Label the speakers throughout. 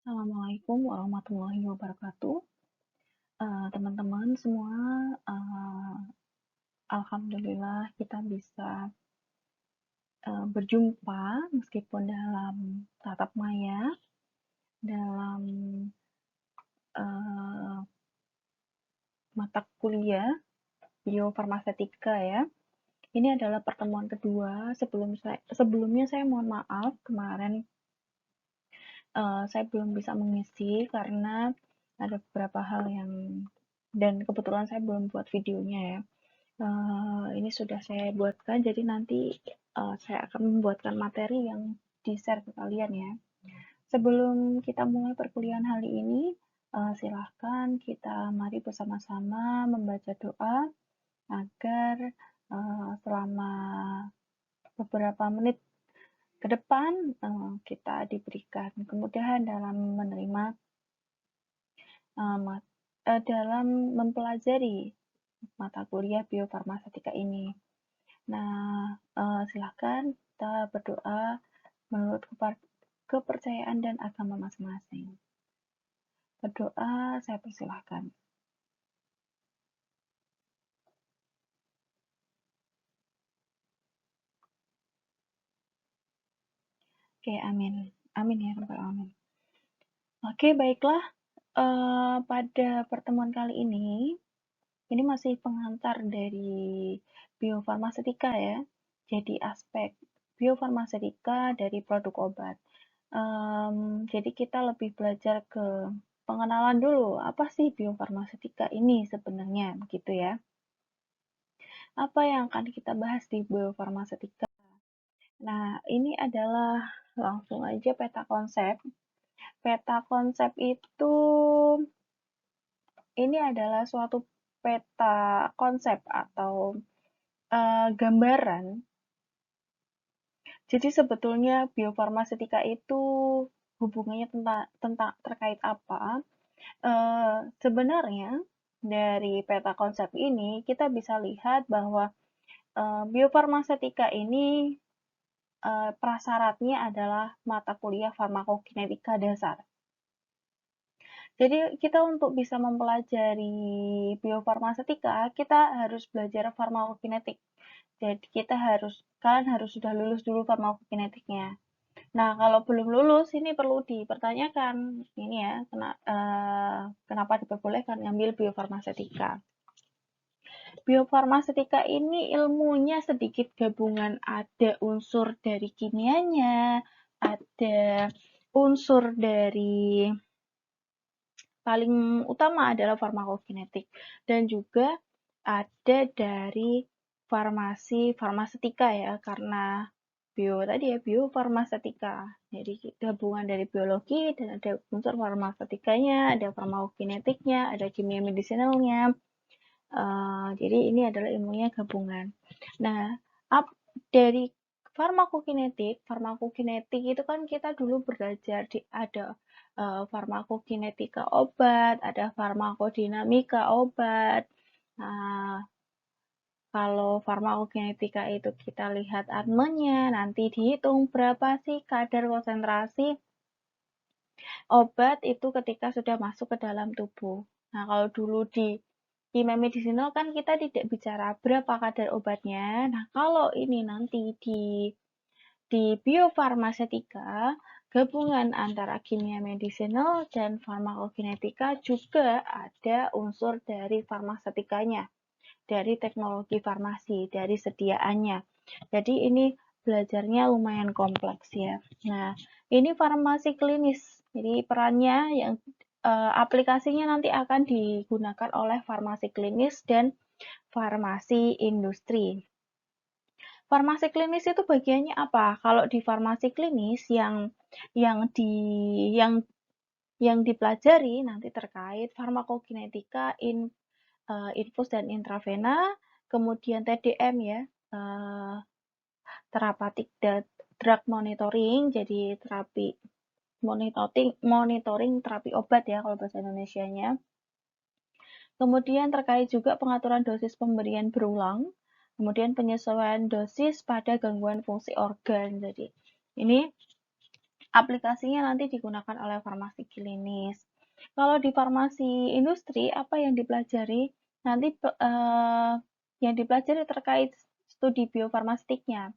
Speaker 1: Assalamualaikum warahmatullahi wabarakatuh. Teman-teman semua, eee, alhamdulillah kita bisa, berjumpa meskipun dalam tatap maya, dalam, eee, mata kuliah biofarmasetika ya. Ini adalah pertemuan kedua. Sebelumnya saya mohon maaf kemarin, saya belum bisa mengisi karena ada beberapa hal yang dan kebetulan saya belum buat videonya ya. Ini sudah saya buatkan, jadi nanti saya akan membuatkan materi yang di-share ke kalian ya. Sebelum kita mulai perkuliahan hari ini, silahkan kita mari bersama-sama membaca doa agar selama beberapa menit ke depan kita diberikan kemudahan dalam menerima dalam mempelajari mata kuliah biofarmasetika ini. Nah, silahkan kita berdoa menurut kepercayaan dan agama masing-masing. Berdoa, saya persilahkan. Oke, amin. Amin ya rabbal alamin. Oke, baiklah. Pada pertemuan kali ini masih pengantar dari biofarmasetika ya. Jadi aspek biofarmasetika dari produk obat. Jadi kita lebih belajar ke pengenalan dulu, apa sih biofarmasetika ini sebenarnya, gitu ya. Apa yang akan kita bahas di biofarmasetika? Nah, ini adalah langsung aja peta konsep. Peta konsep itu, ini adalah suatu peta konsep atau gambaran. Jadi sebetulnya biofarmasetika itu hubungannya tentang terkait apa? Sebenarnya dari peta konsep ini kita bisa lihat bahwa biofarmasetika ini prasyaratnya adalah mata kuliah farmakokinetika dasar. Jadi kita untuk bisa mempelajari biofarmasetika, kita harus belajar farmakokinetik. Jadi kalian harus sudah lulus dulu farmakokinetiknya. Nah, kalau belum lulus, ini perlu dipertanyakan. Ini ya, kenapa diperbolehkan ngambil biofarmasetika. Biofarmasetika ini ilmunya sedikit gabungan, ada unsur dari kimianya, ada unsur dari paling utama adalah farmakokinetik, dan juga ada dari farmasetika ya, karena biofarmasetika. Jadi gabungan dari biologi dan ada unsur farmasetikanya, ada farmakokinetiknya, ada kimia medisinalnya. Jadi ini adalah ilmunya gabungan. Nah, dari farmakokinetik itu kan kita dulu belajar ada farmakokinetika obat, ada farmakodinamika obat. Nah, kalau farmakokinetika itu kita lihat ADME-nya, nanti dihitung berapa sih kadar konsentrasi obat itu ketika sudah masuk ke dalam tubuh. Nah, kalau dulu di kimia medisinal kan kita tidak bicara berapa kadar obatnya. Nah, kalau ini nanti di biofarmasetika, gabungan antara kimia medisinal dan farmakokinetika juga ada unsur dari farmasetikanya, dari teknologi farmasi, dari sediaannya. Jadi ini belajarnya lumayan kompleks ya. Nah, ini farmasi klinis. Jadi perannya yang aplikasinya nanti akan digunakan oleh farmasi klinis dan farmasi industri. Farmasi klinis itu bagiannya apa? Kalau di farmasi klinis yang dipelajari nanti terkait farmakokinetika, infus dan intravena, kemudian TDM ya, therapeutic drug monitoring, jadi terapi monitoring terapi obat ya kalau bahasa Indonesianya. Kemudian terkait juga pengaturan dosis pemberian berulang, kemudian penyesuaian dosis pada gangguan fungsi organ. Jadi ini aplikasinya nanti digunakan oleh farmasi klinis. Kalau di farmasi industri, apa yang dipelajari? Nanti yang dipelajari terkait studi biofarmastiknya,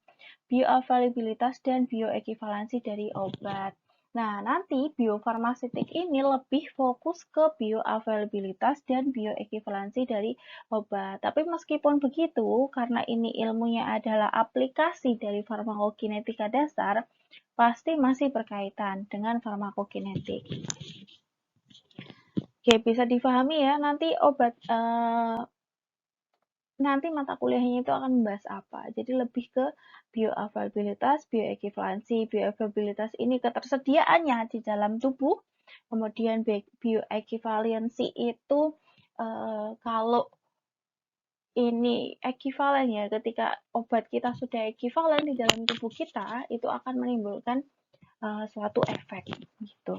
Speaker 1: bioavailabilitas dan bioekivalensi dari obat. Nah, nanti biofarmaseutik ini lebih fokus ke bioavailabilitas dan bioekivalensi dari obat. Tapi meskipun begitu, karena ini ilmunya adalah aplikasi dari farmakokinetika dasar, pasti masih berkaitan dengan farmakokinetik. Oke, bisa difahami ya, nanti nanti mata kuliahnya itu akan membahas apa. Jadi lebih ke bioavailabilitas, bioekivalensi. Bioavailabilitas ini ketersediaannya di dalam tubuh. Kemudian bioekivalensi itu kalau ini ekivalen ya, ketika obat kita sudah ekivalen di dalam tubuh kita, itu akan menimbulkan suatu efek gitu.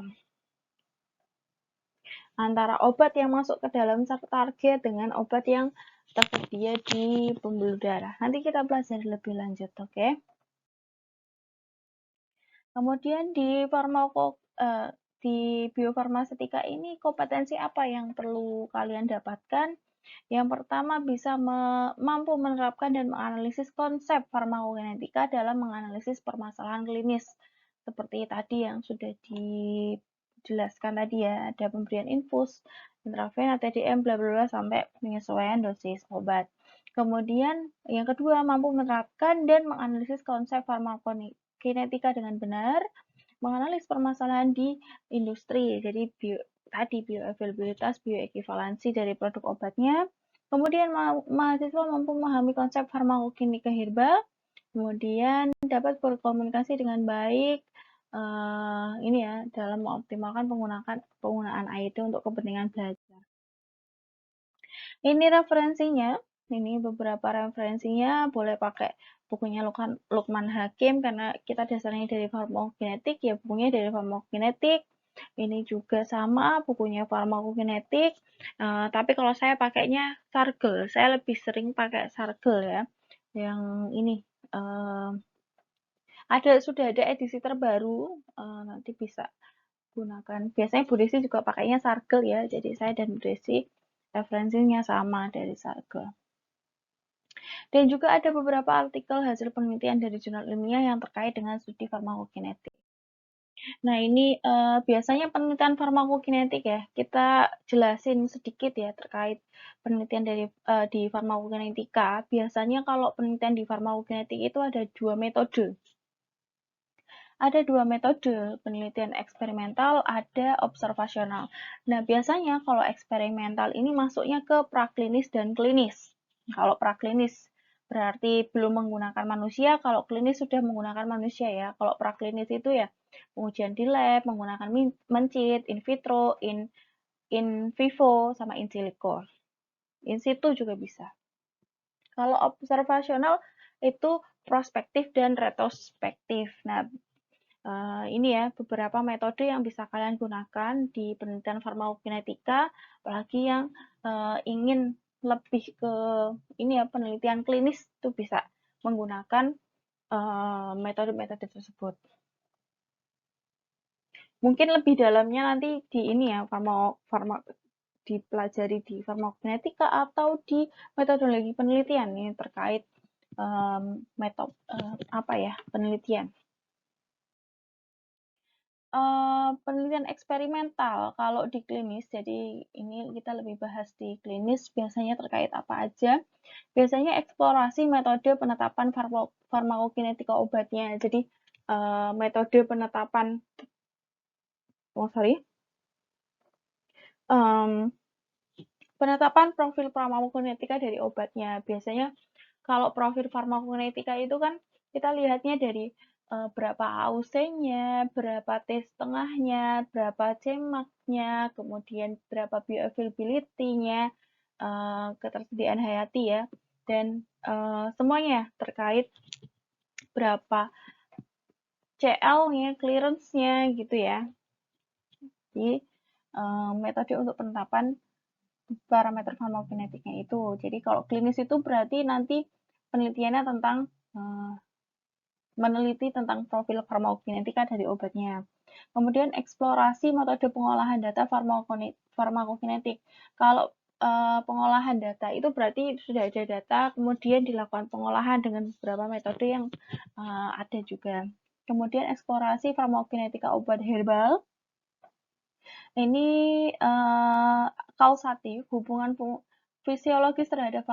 Speaker 1: Antara obat yang masuk ke dalam target dengan obat yang tersedia di pembuluh darah. Nanti kita pelajari lebih lanjut, oke? Kemudian di biofarmaseutika ini kompetensi apa yang perlu kalian dapatkan? Yang pertama bisa mampu menerapkan dan menganalisis konsep farmakokinetika dalam menganalisis permasalahan klinis. Seperti tadi yang sudah dijelaskan tadi ya, ada pemberian infus, intravena, TDM, bla bla bla sampai penyesuaian dosis obat. Kemudian yang kedua mampu menerapkan dan menganalisis konsep farmakokinetika dengan benar, menganalisis permasalahan di industri. Jadi tadi bioavailabilitas, bioekivalensi dari produk obatnya. Kemudian mahasiswa mampu memahami konsep farmakokinetika herbal, kemudian dapat berkomunikasi dengan baik ini ya dalam mengoptimalkan penggunaan IT untuk kepentingan belajar. Ini referensinya, ini beberapa referensinya, boleh pakai bukunya Lukman Hakim karena kita dasarnya dari farmakokinetik, ya bukunya dari farmakokinetik. Ini juga sama bukunya farmakokinetik, tapi kalau saya pakainya Sargel, saya lebih sering pakai Sargel ya. Yang ini sudah ada edisi terbaru, nanti bisa gunakan. Biasanya Bu Desi juga pakainya Sargel ya, jadi saya dan Bu Desi referensinya sama dari Sargel. Dan juga ada beberapa artikel hasil penelitian dari jurnal ilmiah yang terkait dengan studi farmakokinetik. Nah, ini biasanya penelitian farmakokinetik ya, kita jelasin sedikit ya terkait penelitian di farmakokinetika. Biasanya kalau penelitian di farmakokinetik itu ada dua metode. Ada dua metode penelitian eksperimental, ada observasional. Nah, biasanya kalau eksperimental ini masuknya ke praklinis dan klinis. Kalau praklinis berarti belum menggunakan manusia, kalau klinis sudah menggunakan manusia ya. Kalau praklinis itu ya pengujian di lab, menggunakan mencit, in vitro, in vivo, sama in silico. In situ juga bisa. Kalau observasional itu prospektif dan retrospektif. Nah, ini ya beberapa metode yang bisa kalian gunakan di penelitian farmakokinetika, apalagi yang ingin lebih ke ini ya penelitian klinis itu bisa menggunakan metode-metode tersebut. Mungkin lebih dalamnya nanti di ini ya dipelajari di farmakokinetika atau di metodologi penelitian ini terkait metode penelitian. Penelitian eksperimental kalau di klinis, jadi ini kita lebih bahas di klinis biasanya terkait apa aja. Biasanya eksplorasi metode penetapan farmakokinetika obatnya. Jadi metode penetapan penetapan profil farmakokinetika dari obatnya. Biasanya kalau profil farmakokinetika itu kan kita lihatnya dari berapa AUC-nya, berapa T setengahnya, berapa Cmax-nya, kemudian berapa bioavailability-nya, ketersediaan hayati ya, dan semuanya terkait berapa CL-nya, clearance-nya gitu ya. Jadi metode untuk penetapan parameter farmakokinetiknya itu. Jadi kalau klinis itu berarti nanti penelitiannya tentang meneliti tentang profil farmakokinetika dari obatnya. Kemudian eksplorasi metode pengolahan data farmakokinetik. Kalau pengolahan data itu berarti sudah ada data, kemudian dilakukan pengolahan dengan beberapa metode yang ada juga. Kemudian eksplorasi farmakokinetika obat herbal. Ini kausatif, hubungan fisiologis terhadap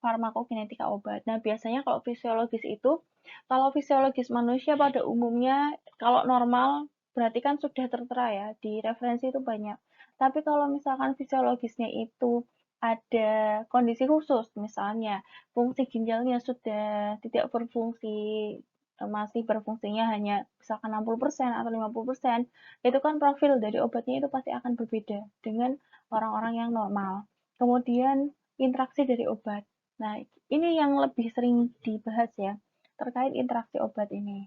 Speaker 1: farmakokinetika obat. Nah, biasanya kalau fisiologis itu, kalau fisiologis manusia pada umumnya, kalau normal, berarti kan sudah tertera ya, di referensi itu banyak. Tapi kalau misalkan fisiologisnya itu ada kondisi khusus, misalnya fungsi ginjalnya sudah tidak berfungsi, masih berfungsinya hanya misalkan 60% atau 50%, itu kan profil dari obatnya itu pasti akan berbeda dengan orang-orang yang normal. Kemudian interaksi dari obat. Nah, ini yang lebih sering dibahas ya, terkait interaksi obat ini.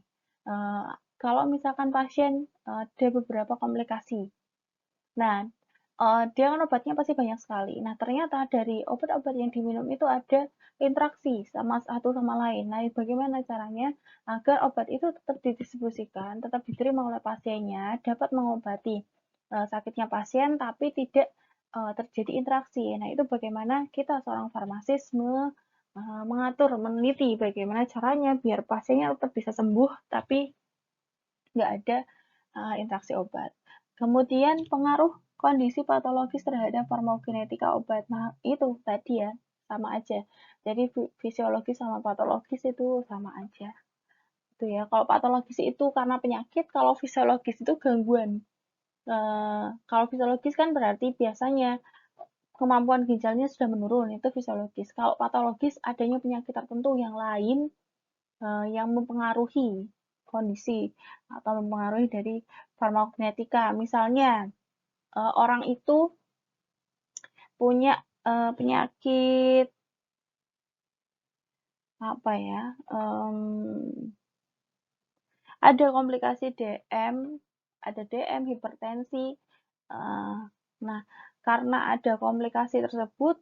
Speaker 1: Kalau misalkan pasien ada beberapa komplikasi. Nah, dia kan obatnya pasti banyak sekali. Nah, ternyata dari obat-obat yang diminum itu ada interaksi sama satu sama lain. Nah, bagaimana caranya agar obat itu tetap didistribusikan, tetap diterima oleh pasiennya, dapat mengobati sakitnya pasien, tapi tidak terjadi interaksi. Nah, itu bagaimana kita seorang farmasis mengatur, meneliti bagaimana caranya biar pasiennya tetap bisa sembuh, tapi nggak ada interaksi obat. Kemudian pengaruh kondisi patologis terhadap farmakokinetika obat. Nah, itu tadi ya, sama aja. Jadi fisiologis sama patologis itu sama aja. Itu ya. Kalau patologis itu karena penyakit, kalau fisiologis itu gangguan. Kalau fisiologis kan berarti biasanya kemampuan ginjalnya sudah menurun, itu fisiologis. Kalau patologis adanya penyakit tertentu yang lain yang mempengaruhi kondisi atau mempengaruhi dari farmakokinetika. Misalnya orang itu punya penyakit apa ya? Ada komplikasi ada DM, hipertensi. Nah, karena ada komplikasi tersebut,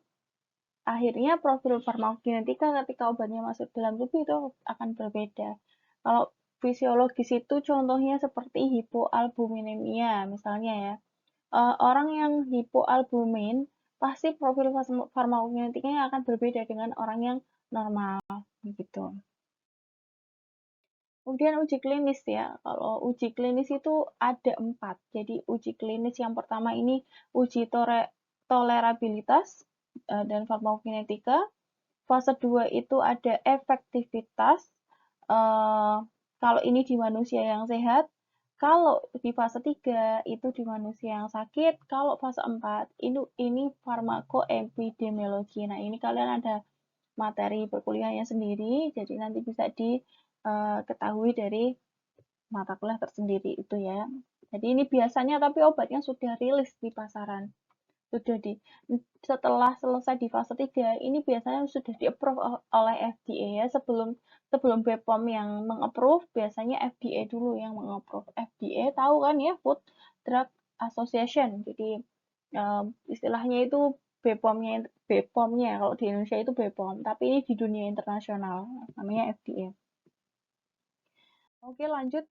Speaker 1: akhirnya profil farmakokinetika ketika obatnya masuk dalam tubuh itu akan berbeda. Kalau fisiologis itu contohnya seperti hipoalbuminemia misalnya ya. Orang yang hipoalbumin pasti profil farmakokinetikanya akan berbeda dengan orang yang normal gitu. Kemudian uji klinis ya. Kalau uji klinis itu ada 4. Jadi uji klinis yang pertama ini uji tolerabilitas dan farmakokinetika. Fase 2 itu ada efektivitas. Kalau ini di manusia yang sehat. Kalau di fase 3 itu di manusia yang sakit. Kalau fase 4 ini farmakoepidemiologi. Nah, ini kalian ada materi perkuliahannya sendiri, jadi nanti bisa diketahui dari mata kuliah tersendiri itu ya. Jadi ini biasanya tapi obatnya sudah rilis di pasaran. Setelah selesai di fase 3, ini biasanya sudah di-approve oleh FDA ya. Sebelum BPOM yang meng-approve, biasanya FDA dulu yang meng-approve. FDA tahu kan ya, Food Drug Association. Jadi istilahnya itu BPOM-nya kalau di Indonesia itu BPOM, tapi ini di dunia internasional namanya FDA. Oke, lanjut.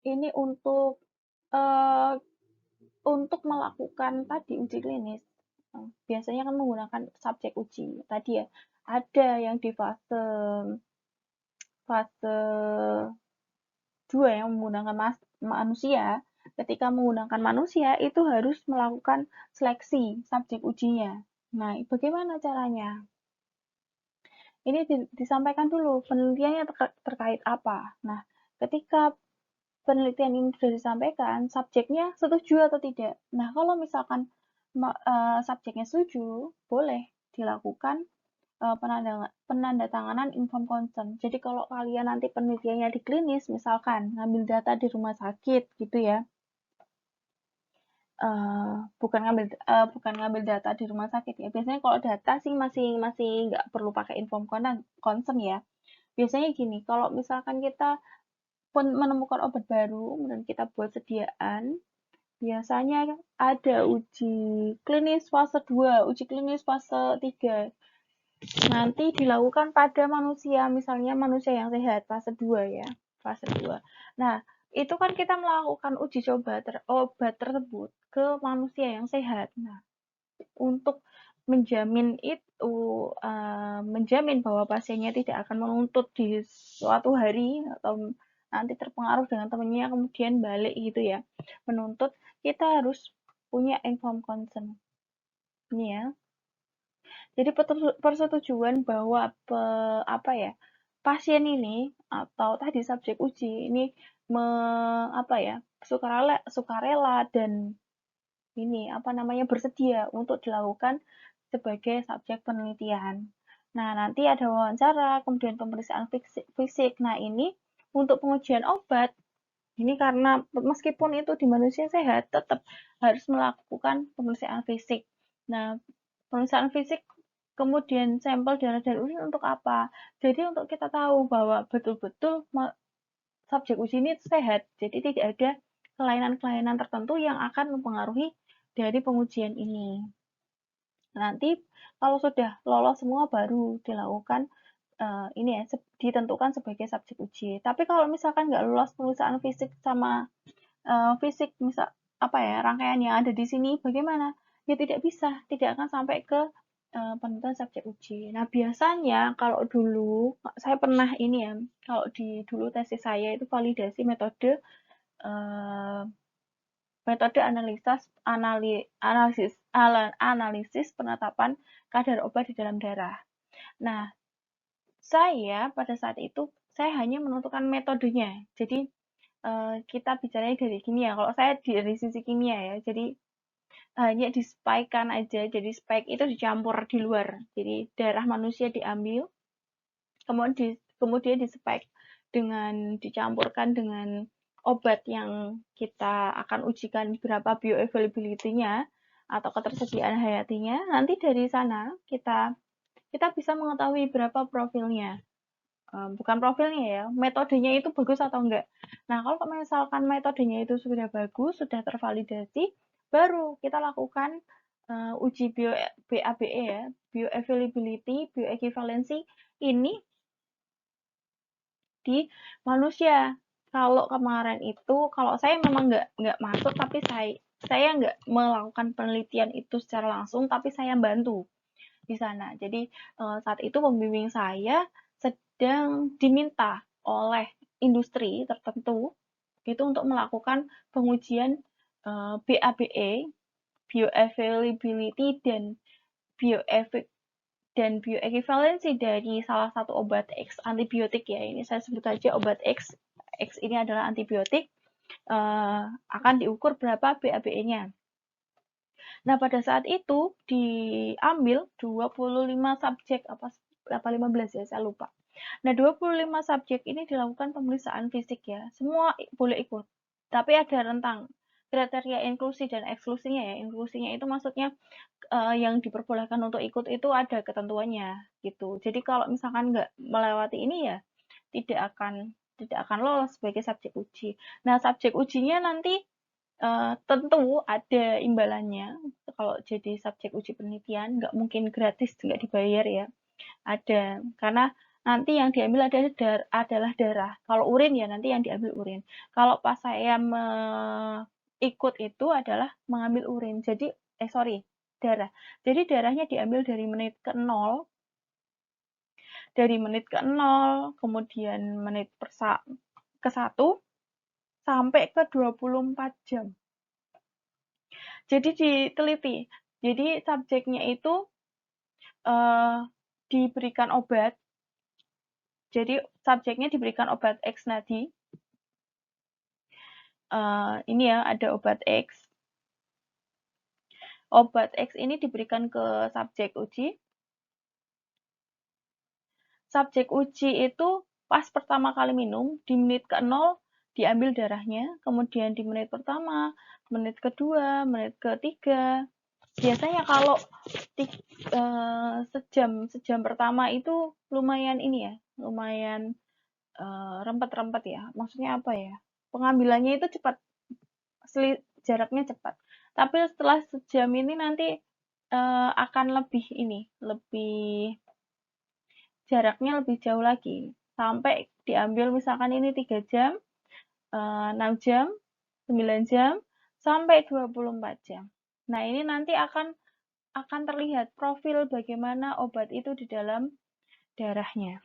Speaker 1: Ini untuk melakukan tadi uji klinis. Biasanya kan menggunakan subjek uji. Tadi ya, ada yang di fase 2 yang menggunakan manusia. Ketika menggunakan manusia itu harus melakukan seleksi subjek ujinya. Nah, bagaimana caranya? Ini disampaikan dulu penelitiannya terkait apa. Nah, ketika penelitian ini sudah disampaikan, subjeknya setuju atau tidak. Nah, kalau misalkan subjeknya setuju, boleh dilakukan penandatanganan inform consent. Jadi kalau kalian nanti penelitiannya di klinis, misalkan ngambil data di rumah sakit gitu ya, bukan ngambil data di rumah sakit ya. Biasanya kalau data sih masih nggak perlu pakai inform consent ya. Biasanya gini, kalau misalkan kita menemukan obat baru, kemudian kita buat sediaan, biasanya ada uji klinis fase 2, uji klinis fase 3. nanti dilakukan pada manusia, misalnya manusia yang sehat, fase 2 ya, fase 2. Nah, itu kan kita melakukan uji coba obat tersebut ke manusia yang sehat. Nah, untuk menjamin itu, menjamin bahwa pasiennya tidak akan menuntut di suatu hari atau nanti terpengaruh dengan temannya kemudian balik gitu ya, menuntut, kita harus punya informed consent. Ini ya. Jadi persetujuan bahwa pasien ini atau tadi subjek uji ini sukarela dan bersedia untuk dilakukan sebagai subjek penelitian. Nah, nanti ada wawancara, kemudian pemeriksaan fisik. Nah, ini untuk pengujian obat, ini karena meskipun itu di manusia sehat, tetap harus melakukan pemeriksaan fisik. Nah, pemeriksaan fisik kemudian sampel darah dan urin untuk apa? Jadi untuk kita tahu bahwa betul-betul subjek uji ini sehat, jadi tidak ada kelainan-kelainan tertentu yang akan mempengaruhi dari pengujian ini. Nanti kalau sudah lolos semua baru dilakukan ditentukan sebagai subjek uji. Tapi kalau misalkan nggak lolos pemeriksaan fisik sama rangkaian yang ada di sini, bagaimana? Ya tidak bisa, tidak akan sampai ke penentuan subjek uji. Nah, biasanya kalau dulu saya pernah kalau dulu tesis saya itu validasi metode analisis penetapan kadar obat di dalam darah. Nah, saya pada saat itu saya hanya menentukan metodenya. Jadi kita bicaranya dari kimia. Kalau saya dari sisi kimia ya, jadi hanya di-spike-kan aja. Jadi spike itu dicampur di luar. Jadi darah manusia diambil, kemudian di-spike dengan dicampurkan dengan obat yang kita akan ujikan berapa bioavailability-nya atau ketersediaan hayatinya. Nanti dari sana kita bisa mengetahui berapa profilnya. Bukan profilnya ya, metodenya itu bagus atau enggak. Nah, kalau misalkan metodenya itu sudah bagus, sudah tervalidasi, baru kita lakukan uji BABE ya, bioavailability, bioequivalency ini di manusia. Kalau kemarin itu, kalau saya memang nggak masuk, tapi saya nggak melakukan penelitian itu secara langsung, tapi saya bantu di sana. Jadi saat itu pembimbing saya sedang diminta oleh industri tertentu itu untuk melakukan pengujian BABE, bioavailability dan bioequivalensi dari salah satu obat X antibiotik ya. Ini saya sebut aja obat X. X ini adalah antibiotik. Akan diukur berapa BABE-nya. Nah, pada saat itu diambil 25 subjek apa 15 ya, saya lupa. Nah, 25 subjek ini dilakukan pemeriksaan fisik ya. Semua boleh ikut. Tapi ada rentang kriteria inklusi dan eksklusinya ya. Inklusinya itu maksudnya yang diperbolehkan untuk ikut itu ada ketentuannya gitu. Jadi kalau misalkan nggak melewati ini ya tidak akan lolos sebagai subjek uji. Nah, subjek ujinya nanti tentu ada imbalannya. Kalau jadi subjek uji penelitian nggak mungkin gratis, nggak dibayar ya. Ada, karena nanti yang diambil adalah darah. Kalau urin ya nanti yang diambil urin. Kalau pas saya ikut itu adalah mengambil urin. Jadi darah. Jadi darahnya diambil dari menit ke 0, kemudian menit ke 1 sampai ke 24 jam. Jadi diteliti. Jadi subjeknya itu diberikan obat. Jadi subjeknya diberikan obat X nadi. Ini ya ada obat X. Obat X ini diberikan ke subjek uji. Subjek uji itu pas pertama kali minum, di menit ke-0 diambil darahnya, kemudian di menit pertama, menit kedua, menit ketiga. Biasanya kalau sejam pertama itu lumayan rempet-rempet ya. Maksudnya apa ya? Pengambilannya itu cepat, jaraknya cepat. Tapi setelah sejam ini nanti akan lebih jaraknya lebih jauh lagi. Sampai diambil misalkan ini 3 jam, 6 jam, 9 jam, sampai 24 jam. Nah, ini nanti akan terlihat profil bagaimana obat itu di dalam darahnya.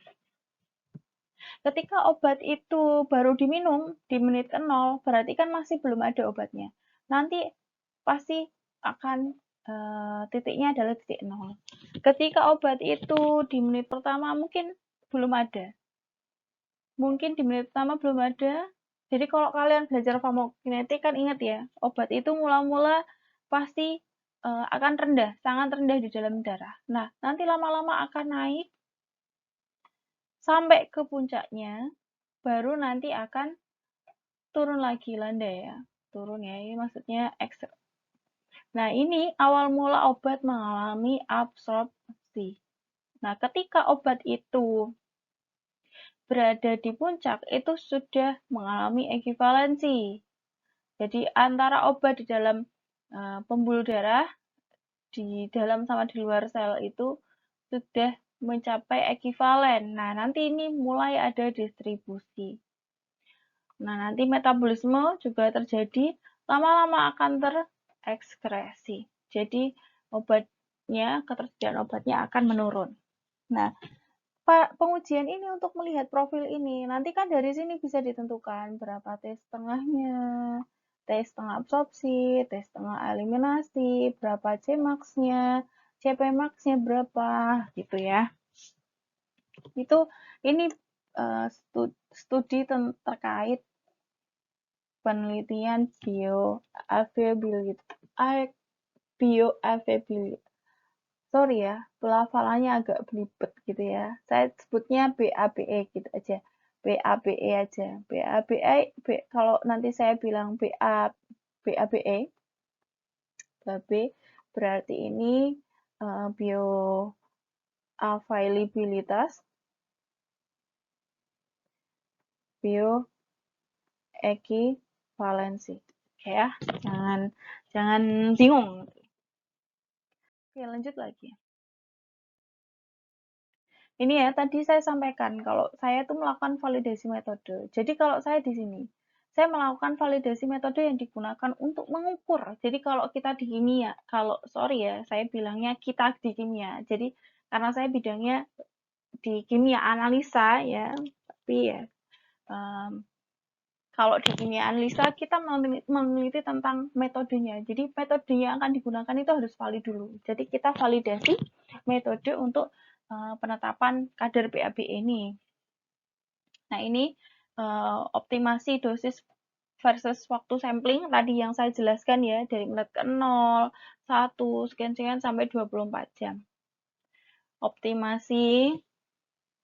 Speaker 1: Ketika obat itu baru diminum di menit ke-0, berarti kan masih belum ada obatnya. Nanti pasti akan titiknya adalah titik 0. Ketika obat itu di menit pertama mungkin belum ada. Mungkin di menit pertama belum ada. Jadi kalau kalian belajar farmakokinetik kan ingat ya, obat itu mula-mula pasti akan rendah, sangat rendah di dalam darah. Nah, nanti lama-lama akan naik sampai ke puncaknya, baru nanti akan turun lagi, landai ya. Turun ya, ini maksudnya extra. Nah, ini awal mula obat mengalami absorpsi. Nah, ketika obat itu berada di puncak, itu sudah mengalami ekivalensi. Jadi, antara obat di dalam pembuluh darah, di dalam sama di luar sel itu sudah mencapai ekivalen. Nah, nanti ini mulai ada distribusi. Nah, nanti metabolisme juga terjadi, lama-lama akan terekskresi. Jadi, ketersediaan obatnya akan menurun. Nah, pengujian ini untuk melihat profil ini, nanti kan dari sini bisa ditentukan berapa T setengahnya, T setengah absorpsi, T setengah eliminasi, berapa Cmax-nya, Cpmax-nya berapa, gitu ya. Ini studi terkait penelitian bioavailability. Sorry ya, pelafalannya agak belibet gitu ya. Saya sebutnya BABE gitu aja. BABE aja. Kalau nanti saya bilang BABE, berarti ini bioavailabilitas, bioequivalency. Oke ya, jangan bingung. Oke, lanjut lagi. Ini ya, tadi saya sampaikan kalau saya tuh melakukan validasi metode. Jadi kalau saya di sini, saya melakukan validasi metode yang digunakan untuk mengukur. Jadi kalau kita di kimia, saya bilangnya kita di kimia. Jadi karena saya bidangnya di kimia analisa ya, tapi ya kalau di kimia analisa kita meneliti tentang metodenya. Jadi metode yang akan digunakan itu harus valid dulu. Jadi kita validasi metode untuk penetapan kadar BABE ini. Nah, ini optimasi dosis versus waktu sampling tadi yang saya jelaskan ya, dari menit ke 0, 1, sekian-sekian sampai 24 jam. Optimasi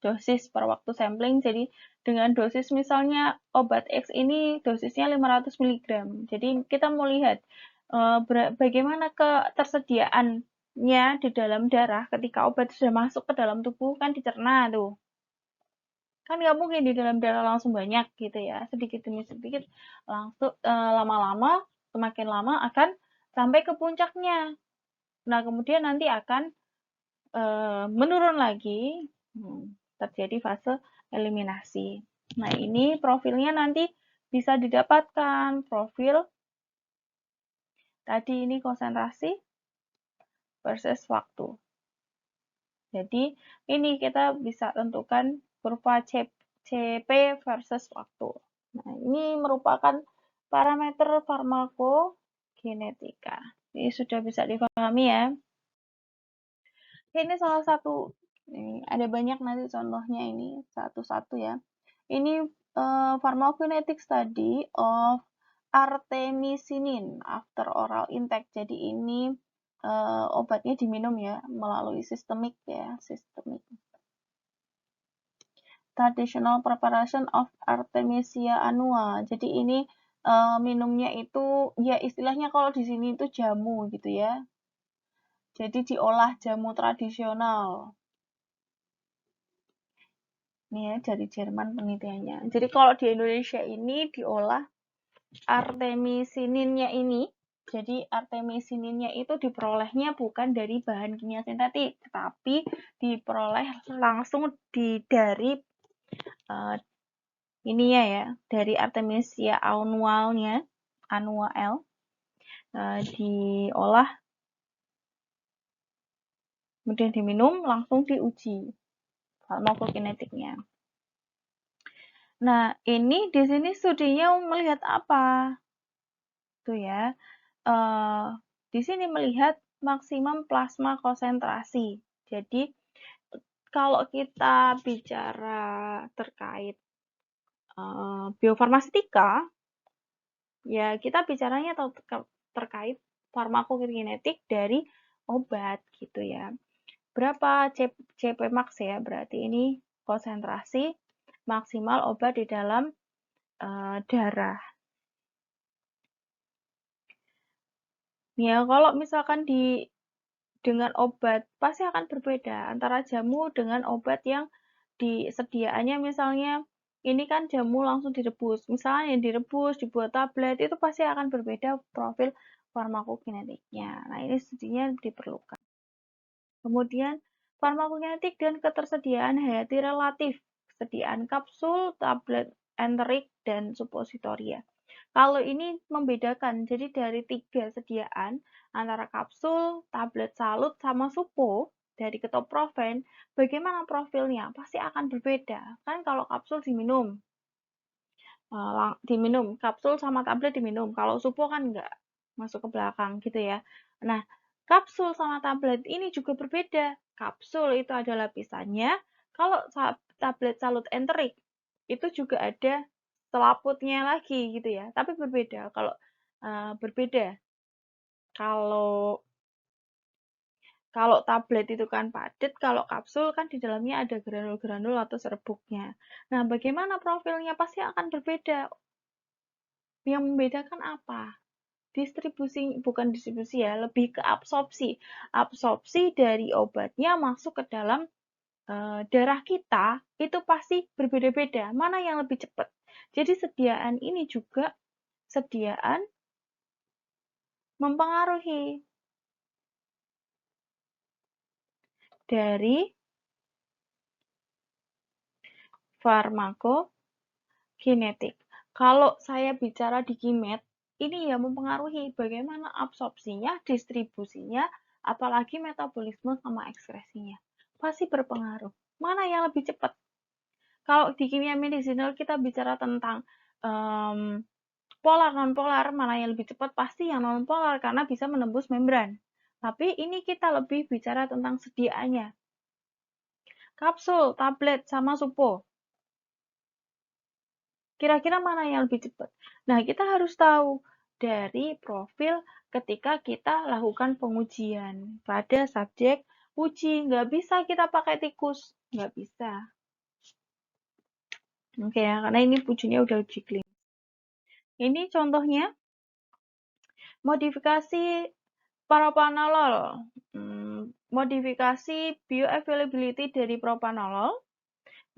Speaker 1: dosis per waktu sampling, jadi dengan dosis misalnya obat X ini dosisnya 500 mg. Jadi kita mau lihat bagaimana ketersediaannya di dalam darah ketika obat sudah masuk ke dalam tubuh, kan dicerna tuh. Kan nggak mungkin di dalam darah langsung banyak gitu ya, sedikit demi sedikit, langsung lama-lama, semakin lama akan sampai ke puncaknya. Nah, kemudian nanti akan menurun lagi, terjadi fase eliminasi. Nah, ini profilnya nanti bisa didapatkan profil tadi ini konsentrasi versus waktu. Jadi ini kita bisa tentukan kurva CP versus waktu. Nah, ini merupakan parameter farmakokinetika. Ini sudah bisa dipahami ya. Ini salah satu, ini ada banyak nanti contohnya ini satu-satu ya. Ini pharmacokinetic study of artemisinin after oral intake. Jadi ini obatnya diminum ya melalui sistemik ya, sistemik. Traditional preparation of Artemisia annua. Jadi ini minumnya itu ya istilahnya kalau di sini itu jamu gitu ya. Jadi diolah jamu tradisional. Ini ya dari Jerman penelitiannya. Jadi kalau di Indonesia ini diolah artemisininnya ini Jadi artemisinilnya itu diperolehnya bukan dari bahan kimia sintetik, tetapi diperoleh langsung dari ini ya, dari Artemisia annualnya, annual, diolah, kemudian diminum, langsung diuji farmakokinetiknya. Nah, ini di sini studinya melihat apa? Tuh ya. Di sini melihat maksimum plasma konsentrasi. Jadi, kalau kita bicara terkait biofarmastika, ya kita bicaranya terkait farmakokinetik dari obat gitu ya. Berapa CP max ya? Berarti ini konsentrasi maksimal obat di dalam darah. Ya, kalau misalkan dengan obat pasti akan berbeda antara jamu dengan obat yang disediaannya, misalnya ini kan jamu langsung direbus. Misalnya yang direbus dibuat tablet itu pasti akan berbeda profil farmakokinetiknya. Nah, ini studinya diperlukan. Kemudian farmakokinetik dan ketersediaan hayati relatif, kesediaan kapsul, tablet enterik, dan suppositoria. Kalau ini membedakan, jadi dari 3 sediaan antara kapsul, tablet salut, sama supo dari ketoprofen, bagaimana profilnya? Pasti akan berbeda. Kan kalau kapsul diminum, kapsul sama tablet diminum. Kalau supo kan enggak, masuk ke belakang gitu ya. Nah, kapsul sama tablet ini juga berbeda. Kapsul itu ada lapisannya, kalau tablet salut enterik itu juga ada selaputnya lagi gitu ya, tapi berbeda. Berbeda. Kalau tablet itu kan padat, kalau kapsul kan di dalamnya ada granul-granul atau serbuknya. Nah, bagaimana profilnya? Pasti akan berbeda. Yang membedakan apa? Bukan distribusi ya, lebih ke absorpsi. Absorpsi dari obatnya masuk ke dalam darah kita itu pasti berbeda-beda. Mana yang lebih cepat? Jadi sediaan ini juga mempengaruhi dari farmakokinetik. Kalau saya bicara di Kimet, ini ya mempengaruhi bagaimana absorpsinya, distribusinya, apalagi metabolisme sama ekskresinya. Pasti berpengaruh. Mana yang lebih cepat? Kalau di kimia medisinal kita bicara tentang polar non-polar, mana yang lebih cepat? Pasti yang non-polar karena bisa menembus membran. Tapi ini kita lebih bicara tentang sediaannya. Kapsul, tablet, sama supo. Kira-kira mana yang lebih cepat? Nah, kita harus tahu dari profil ketika kita lakukan pengujian pada subjek uji. Nggak bisa kita pakai tikus. Nggak bisa. Oke ya, karena ini ujinya udah uji klinis. Ini contohnya modifikasi propranolol. Modifikasi bioavailability dari propranolol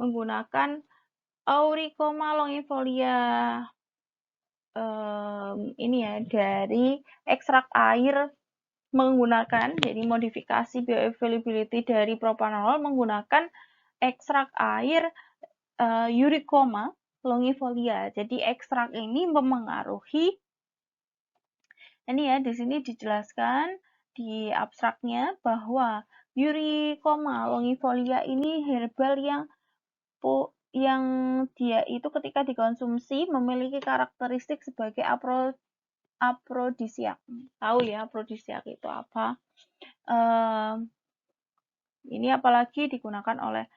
Speaker 1: menggunakan Auricoma longifolia ini ya, dari ekstrak air menggunakan, jadi modifikasi bioavailability dari propranolol menggunakan ekstrak air Euricoma longifolia. Jadi ekstrak ini mempengaruhi, ini ya di sini dijelaskan di abstraknya bahwa Euricoma longifolia ini herbal yang dia itu ketika dikonsumsi memiliki karakteristik sebagai aprodisiak. Tahu ya aprodisiak itu apa? Ini apalagi digunakan oleh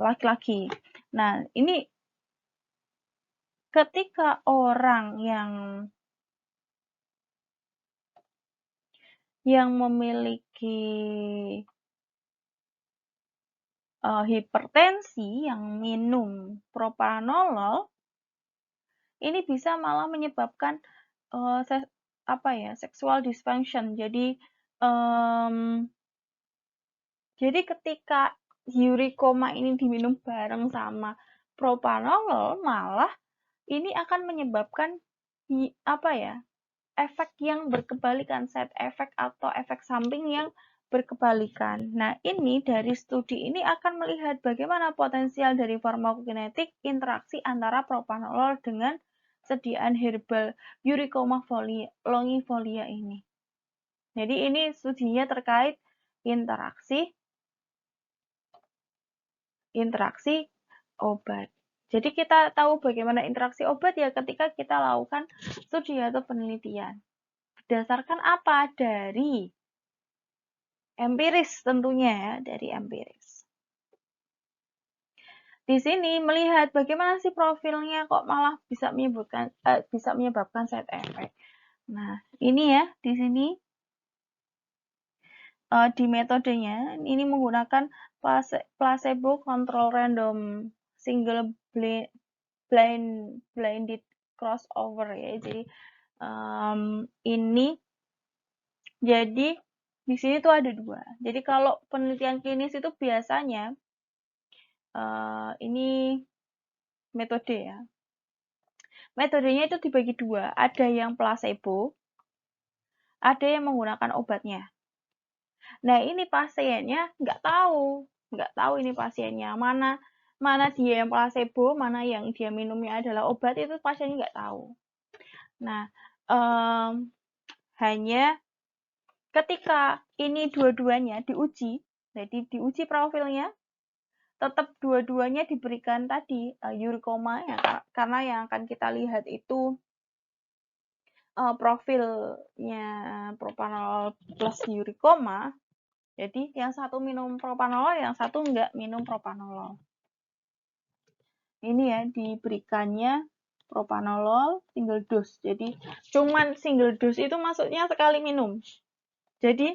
Speaker 1: laki-laki. Nah, ini ketika orang yang memiliki hipertensi yang minum propranolol, ini bisa malah menyebabkan sexual dysfunction. Jadi ketika Euricoma ini diminum bareng sama propranolol, malah ini akan menyebabkan efek yang berkebalikan, side effect atau efek samping yang berkebalikan. Nah, ini dari studi ini akan melihat bagaimana potensial dari farmakokinetik interaksi antara propranolol dengan sediaan herbal Eurycoma longifolia ini. Jadi ini studinya terkait interaksi obat. Jadi kita tahu bagaimana interaksi obat ya ketika kita lakukan studi atau penelitian. Berdasarkan apa? Dari empiris tentunya ya, dari empiris. Di sini melihat bagaimana sih profilnya kok malah bisa menyebabkan side effect. Nah, ini ya di sini di metodenya ini menggunakan placebo control random single blinded crossover ya. Jadi ini jadi di sini tuh ada dua. Jadi kalau penelitian klinis itu biasanya ini metode ya. Metodenya itu dibagi dua. Ada yang placebo, ada yang menggunakan obatnya. Nah ini pasiennya nggak tahu ini pasiennya mana dia yang placebo, mana yang dia minumnya adalah obat, itu pasiennya nggak tahu. Nah hanya ketika ini dua-duanya diuji, jadi diuji profilnya, tetap dua-duanya diberikan tadi Eurycoma ya, karena yang akan kita lihat itu profilnya propranolol plus Eurycoma. Jadi yang satu minum propranolol, yang satu enggak minum propranolol. Ini ya diberikannya propranolol single dose. Jadi cuman single dose itu maksudnya sekali minum. Jadi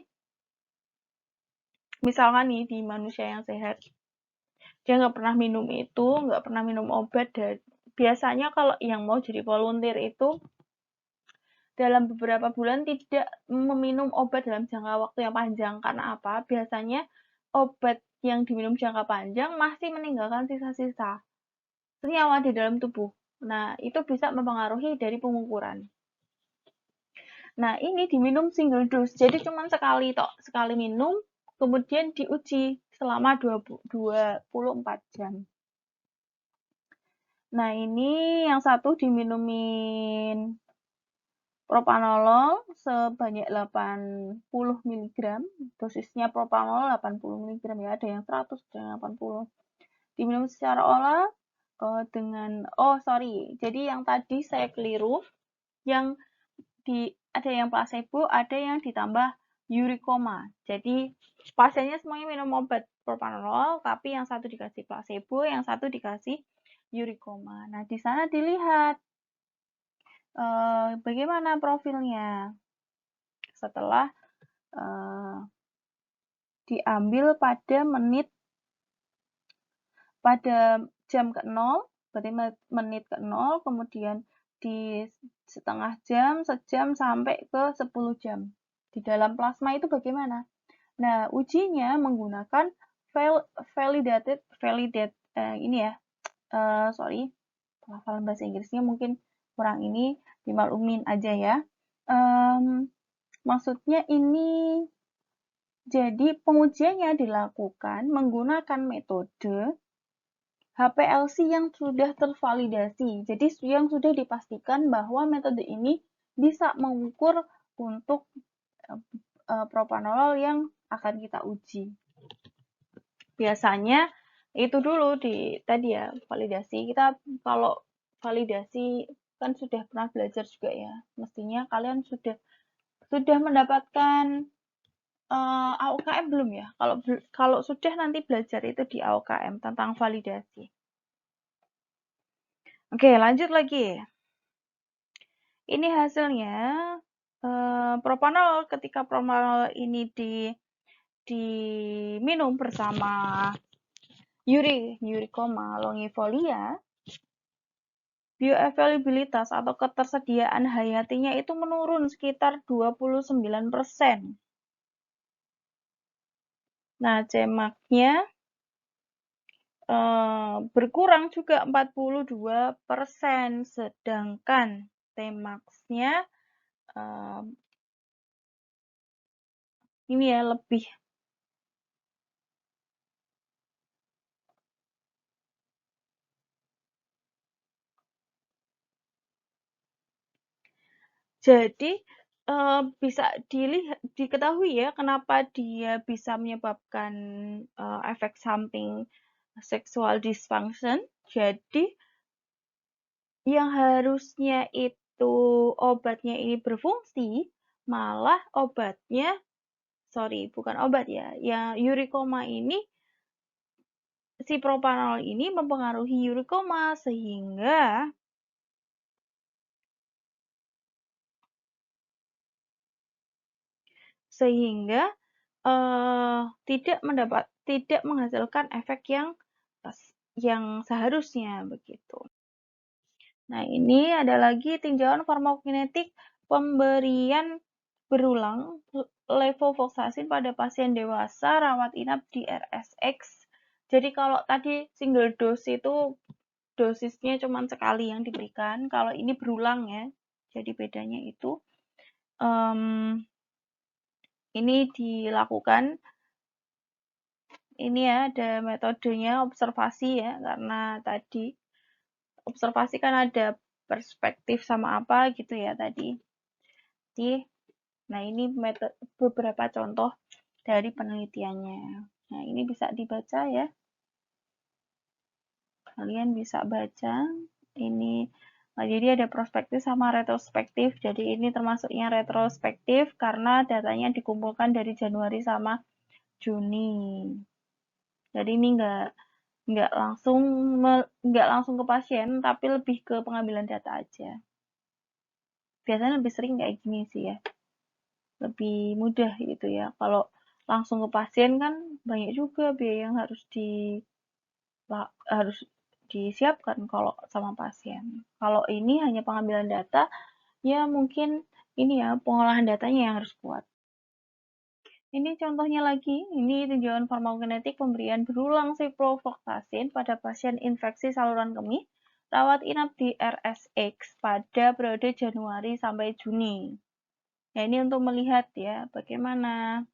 Speaker 1: misalkan nih di manusia yang sehat, dia nggak pernah minum nggak pernah minum obat, dan biasanya kalau yang mau jadi volunteer itu dalam beberapa bulan tidak meminum obat dalam jangka waktu yang panjang. Karena apa? Biasanya obat yang diminum jangka panjang masih meninggalkan sisa-sisa senyawa di dalam tubuh. Nah, itu bisa mempengaruhi dari pengukuran. Nah, ini diminum single dose. Jadi cuma sekali minum, kemudian diuji selama 24 jam. Nah, ini yang satu diminumin propranolol sebanyak 80 mg, dosisnya propranolol 80 mg ya, ada yang 100, ada yang 80. Diminum secara oral jadi yang tadi saya keliru, ada yang placebo, ada yang ditambah Eurycoma. Jadi pasiennya semuanya minum obat propranolol, tapi yang satu dikasih placebo, yang satu dikasih Eurycoma. Nah, di sana dilihat bagaimana profilnya setelah diambil pada jam ke-0, berarti menit ke-0, kemudian di setengah jam, sejam, sampai ke 10 jam. Di dalam plasma itu bagaimana? Nah, ujinya menggunakan pelafalan bahasa Inggrisnya mungkin kurang, ini dimaklumin aja ya. Maksudnya ini, jadi pengujiannya dilakukan menggunakan metode HPLC yang sudah tervalidasi. Jadi yang sudah dipastikan bahwa metode ini bisa mengukur untuk propranolol yang akan kita uji. Biasanya itu dulu tadi ya, validasi. Kita kalau validasi kan sudah pernah belajar juga ya. Mestinya kalian sudah mendapatkan AOKM belum ya? Kalau sudah, nanti belajar itu di AOKM tentang validasi. Oke, lanjut lagi. Ini hasilnya propranolol, ketika propranolol ini diminum bersama Eurycoma longifolia, bioavailabilitas atau ketersediaan hayatinya itu menurun sekitar 29%. Nah, CMAC-nya berkurang juga 42%, sedangkan Tmax-nya ini ya lebih. Jadi bisa diketahui ya kenapa dia bisa menyebabkan efek samping sexual dysfunction. Jadi yang harusnya itu obatnya ini berfungsi, malah obatnya, sorry bukan obat ya, ya uricoma ini, si propanol ini mempengaruhi uricoma sehingga tidak menghasilkan efek yang seharusnya begitu. Nah, ini ada lagi tinjauan farmakokinetik pemberian berulang levofloxacin pada pasien dewasa rawat inap di RSX. Jadi kalau tadi single dose itu dosisnya cuma sekali yang diberikan, kalau ini berulang ya. Jadi bedanya itu ini dilakukan, ini ya ada metodenya observasi ya, karena tadi observasi kan ada perspektif sama apa gitu ya tadi. Nah, ini beberapa contoh dari penelitiannya. Nah, ini bisa dibaca ya. Kalian bisa baca. Ini jadi ada prospektif sama retrospektif. Jadi ini termasuknya retrospektif karena datanya dikumpulkan dari Januari sama Juni. Jadi ini nggak langsung ke pasien, tapi lebih ke pengambilan data aja. Biasanya lebih sering kayak gini sih ya, lebih mudah gitu ya. Kalau langsung ke pasien kan banyak juga biaya yang harus disiapkan kalau sama pasien. Kalau ini hanya pengambilan data, ya mungkin ini ya pengolahan datanya yang harus kuat. Ini contohnya lagi, ini tinjauan farmakokinetik pemberian berulang ciprofloxacin pada pasien infeksi saluran kemih rawat inap di RSX pada periode Januari sampai Juni. Nah, ini untuk melihat ya bagaimana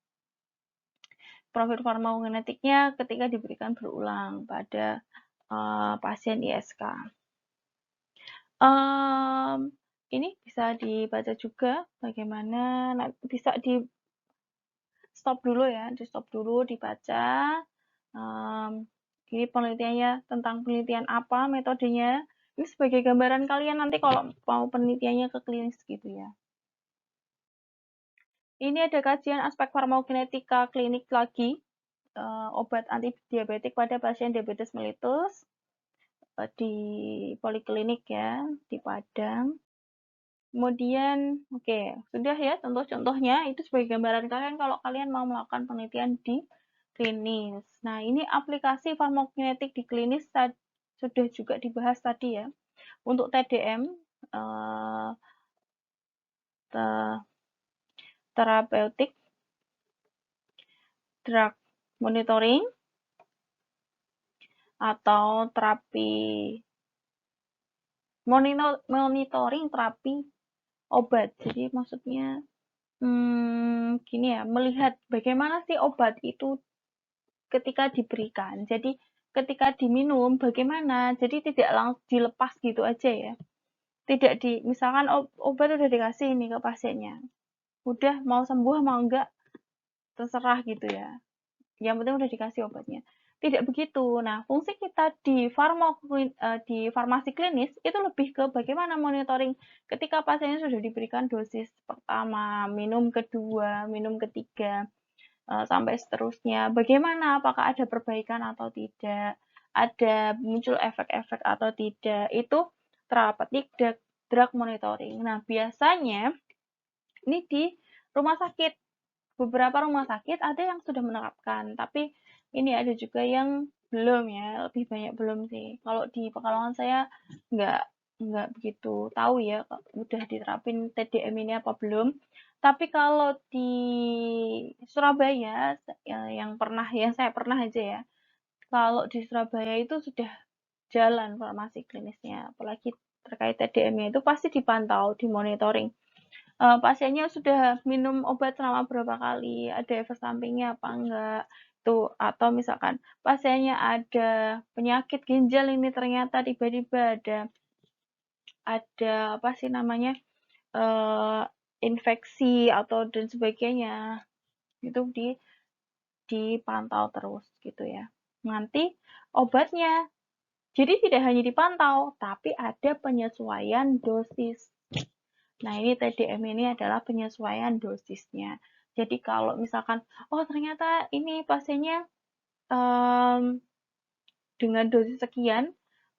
Speaker 1: profil farmakokinetiknya ketika diberikan berulang pada pasien ISK. Ini bisa dibaca juga bagaimana, bisa di stop dulu ya, di stop dulu dibaca. Ini penelitiannya tentang penelitian apa, metodenya. Ini sebagai gambaran kalian nanti kalau mau penelitiannya ke klinis gitu ya. Ini ada kajian aspek farmakokinetika klinik lagi, obat antidiabetik pada pasien diabetes mellitus di poliklinik ya, di Padang. Kemudian, oke, sudah ya contoh-contohnya, itu sebagai gambaran kalian kalau kalian mau melakukan penelitian di klinis. Nah, ini aplikasi farmakokinetik di klinis sudah juga dibahas tadi ya. Untuk TDM, therapeutic drug monitoring, atau monitoring terapi obat. Jadi maksudnya gini ya, melihat bagaimana sih obat itu ketika diberikan. Jadi ketika diminum bagaimana? Jadi tidak langsung dilepas gitu aja ya. Tidak misalkan obat udah dikasih ini ke pasiennya. Udah mau sembuh mau enggak terserah gitu ya. Yang penting udah dikasih obatnya. Tidak begitu. Nah, fungsi kita di farmasi klinis itu lebih ke bagaimana monitoring ketika pasiennya sudah diberikan dosis pertama, minum kedua, minum ketiga, sampai seterusnya. Bagaimana, apakah ada perbaikan atau tidak, ada muncul efek-efek atau tidak, itu therapeutic drug monitoring. Nah, biasanya ini di rumah sakit, beberapa rumah sakit ada yang sudah menerapkan, tapi ini ada juga yang belum ya, lebih banyak belum sih. Kalau di Pekalongan saya nggak nggak begitu tahu ya, udah diterapin TDM ini apa belum. Tapi kalau di Surabaya, yang saya pernah aja ya, kalau di Surabaya itu sudah jalan farmasi klinisnya, apalagi terkait TDM-nya itu pasti dipantau, dimonitoring. Pasiennya sudah minum obat selama berapa kali, ada efek sampingnya apa enggak, tuh. Atau misalkan pasiennya ada penyakit ginjal ini ternyata tiba-tiba ada apa sih namanya, infeksi atau dan sebagainya, itu dipantau terus gitu ya. Nanti obatnya jadi tidak hanya dipantau, tapi ada penyesuaian dosis. Nah, ini TDM ini adalah penyesuaian dosisnya. Jadi kalau misalkan, oh ternyata ini pasiennya dengan dosis sekian,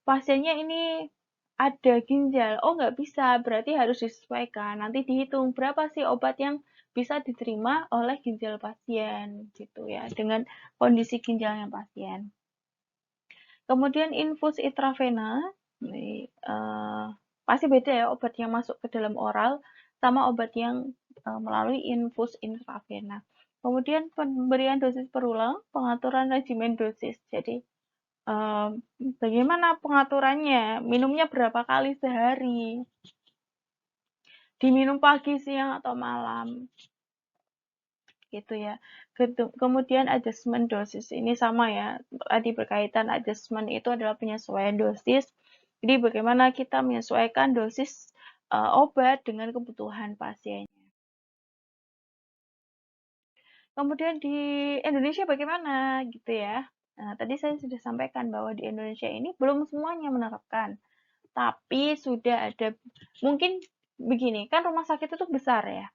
Speaker 1: pasiennya ini ada ginjal. Oh, nggak bisa, berarti harus disesuaikan. Nanti dihitung berapa sih obat yang bisa diterima oleh ginjal pasien, gitu ya, dengan kondisi ginjalnya pasien. Kemudian infus intravena, pasti beda ya obat yang masuk ke dalam oral sama obat yang melalui infus intravena. Kemudian pemberian dosis berulang, pengaturan regimen dosis. Jadi bagaimana pengaturannya? Minumnya berapa kali sehari? Diminum pagi, siang, atau malam? Gitu ya. Kemudian adjustment dosis ini sama ya, tadi berkaitan adjustment itu adalah penyesuaian dosis. Jadi bagaimana kita menyesuaikan dosis obat dengan kebutuhan pasien. Kemudian di Indonesia bagaimana gitu ya. Nah, tadi saya sudah sampaikan bahwa di Indonesia ini belum semuanya menerapkan. Tapi sudah ada, mungkin begini, kan rumah sakit itu besar ya.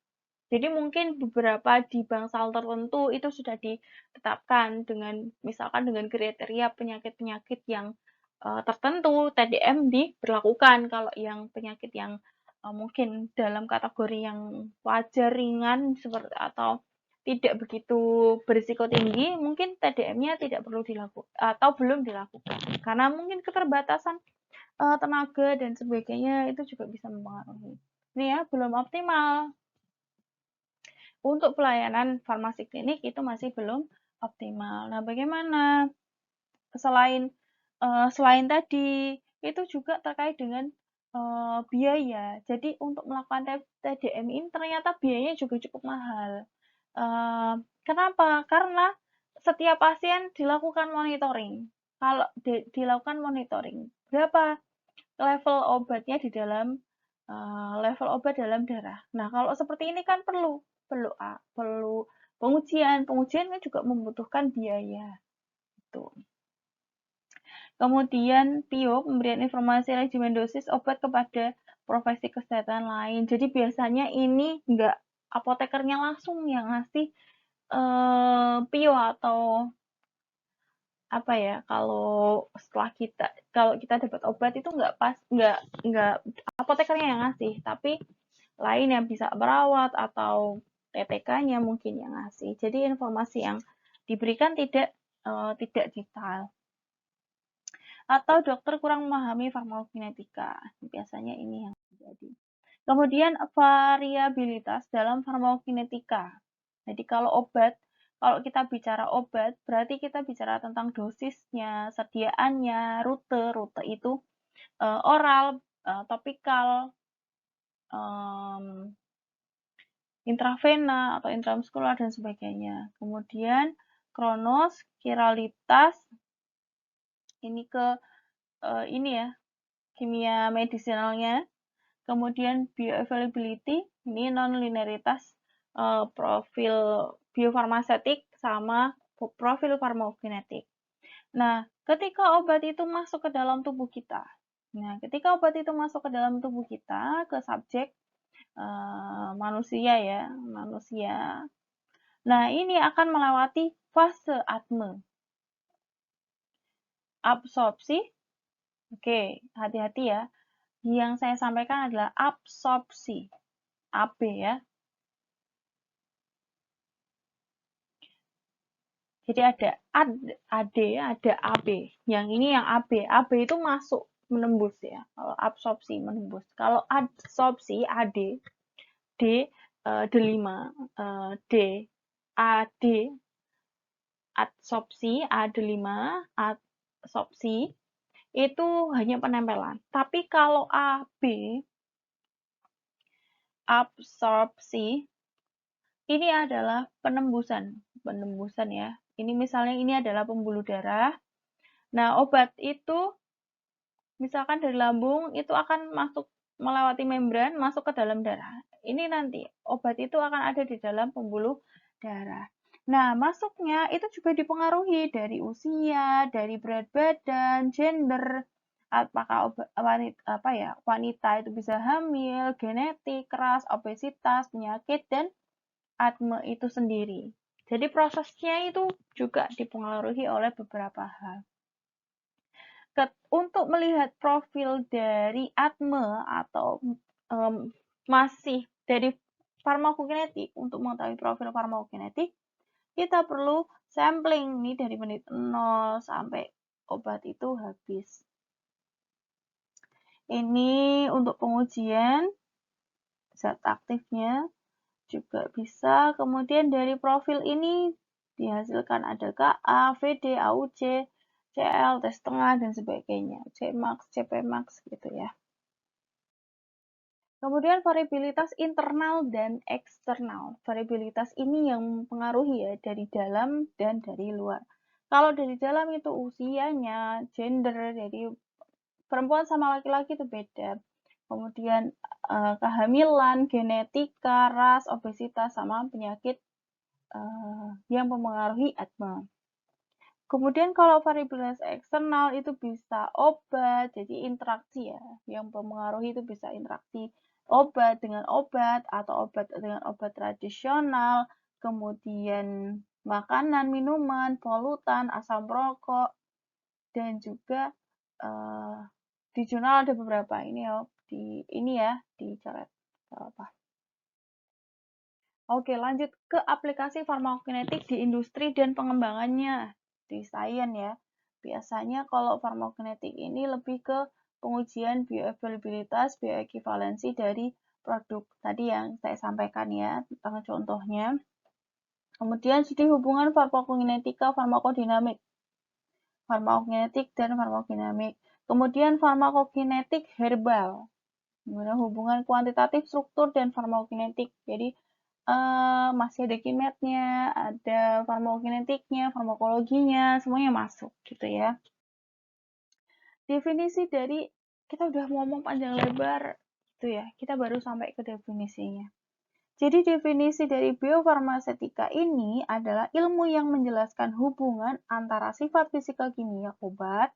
Speaker 1: Jadi mungkin beberapa di bangsal tertentu itu sudah ditetapkan dengan misalkan dengan kriteria penyakit-penyakit yang tertentu TDM diberlakukan. Kalau yang penyakit yang mungkin dalam kategori yang wajar ringan seperti atau tidak begitu berisiko tinggi, mungkin TDM-nya tidak perlu dilakukan atau belum dilakukan karena mungkin keterbatasan tenaga dan sebagainya itu juga bisa mempengaruhi. Ini ya belum optimal. Untuk pelayanan farmasi klinik itu masih belum optimal. Nah, bagaimana selain tadi itu juga terkait dengan biaya. Jadi untuk melakukan TDM ini ternyata biayanya juga cukup mahal. Kenapa? Karena setiap pasien dilakukan monitoring. Kalau dilakukan monitoring, berapa level obatnya di dalam level obat dalam darah. Nah, kalau seperti ini kan perlu pengujian. Pengujian kan juga membutuhkan biaya. Gitu. Kemudian PIO, pemberian informasi regimen dosis obat kepada profesi kesehatan lain. Jadi biasanya ini enggak apotekernya langsung yang ngasih PIO atau apa ya, kalau kita dapat obat itu nggak apotekernya yang ngasih, tapi lain yang bisa perawat atau TTK-nya mungkin yang ngasih. Jadi informasi yang diberikan tidak detail. Atau dokter kurang memahami farmakokinetika. Biasanya ini yang terjadi. Kemudian variabilitas dalam farmakokinetika. Jadi kalau kita bicara obat, berarti kita bicara tentang dosisnya, sediaannya, rute itu oral, topikal, intravena atau intramuskular dan sebagainya. Kemudian kronos, kiralitas, ini ini ya, kimia medisinalnya. Kemudian bioavailability, ini non-linearitas profil biofarmasetik sama profil farmakokinetik. Nah, ketika obat itu masuk ke dalam tubuh kita, ke subjek manusia ya, manusia. Nah, ini akan melewati fase ATME. Absorpsi, oke, hati-hati ya. Yang saya sampaikan adalah absorpsi, AB ya. Jadi ada AD, ada AB. Yang ini yang AB. AB itu masuk, menembus ya. Kalau absorpsi menembus. Kalau adsorpsi AD, D5, D, AD, adsorpsi A5, adsorpsi itu hanya penempelan. Tapi kalau AB, absorpsi, ini adalah penembusan. Penembusan ya. Ini misalnya ini adalah pembuluh darah. Nah, obat itu misalkan dari lambung itu akan masuk melewati membran masuk ke dalam darah. Ini nanti obat itu akan ada di dalam pembuluh darah. Nah, masuknya itu juga dipengaruhi dari usia, dari berat badan, gender, apakah wanita itu bisa hamil, genetik, ras, obesitas, penyakit, dan asma itu sendiri. Jadi prosesnya itu juga dipengaruhi oleh beberapa hal. Untuk melihat profil dari atme atau masih dari farmakokinetik, untuk mengetahui profil farmakokinetik, kita perlu sampling nih dari menit 0 sampai obat itu habis. Ini untuk pengujian zat aktifnya juga bisa. Kemudian dari profil ini dihasilkan ada KA, VD, AUC, CL, T setengah, dan sebagainya. Cmax, Cpmax gitu ya. Kemudian variabilitas internal dan eksternal. Variabilitas ini yang mempengaruhi ya dari dalam dan dari luar. Kalau dari dalam itu usianya, gender, jadi perempuan sama laki-laki itu beda. Kemudian kehamilan, genetika, ras, obesitas, sama penyakit yang mempengaruhi asma. Kemudian kalau variabilitas eksternal itu bisa obat, jadi interaksi ya, yang mempengaruhi itu bisa interaksi obat dengan obat atau obat dengan obat tradisional, kemudian makanan, minuman, polutan, asam rokok, dan juga di jurnal ada beberapa ini ya, dicoret. Apa? Oke, lanjut ke aplikasi farmakokinetik di industri dan pengembangannya di sains ya. Biasanya kalau farmakokinetik ini lebih ke pengujian bioavailabilitas, bioekivalensi dari produk tadi yang saya sampaikan ya, tentang contohnya. Kemudian studi hubungan farmakokinetika, farmakodinamik. Farmakokinetik dan farmakodinamik. Kemudian farmakokinetik herbal. Kemudian hubungan kuantitatif, struktur, dan farmakokinetik. Jadi masih ada kimetnya, ada farmakokinetiknya, farmakologinya, semuanya masuk gitu ya. Definisi dari, kita udah ngomong panjang lebar gitu ya, kita baru sampai ke definisinya. Jadi definisi dari biofarmasetika ini adalah ilmu yang menjelaskan hubungan antara sifat fisika kimia obat,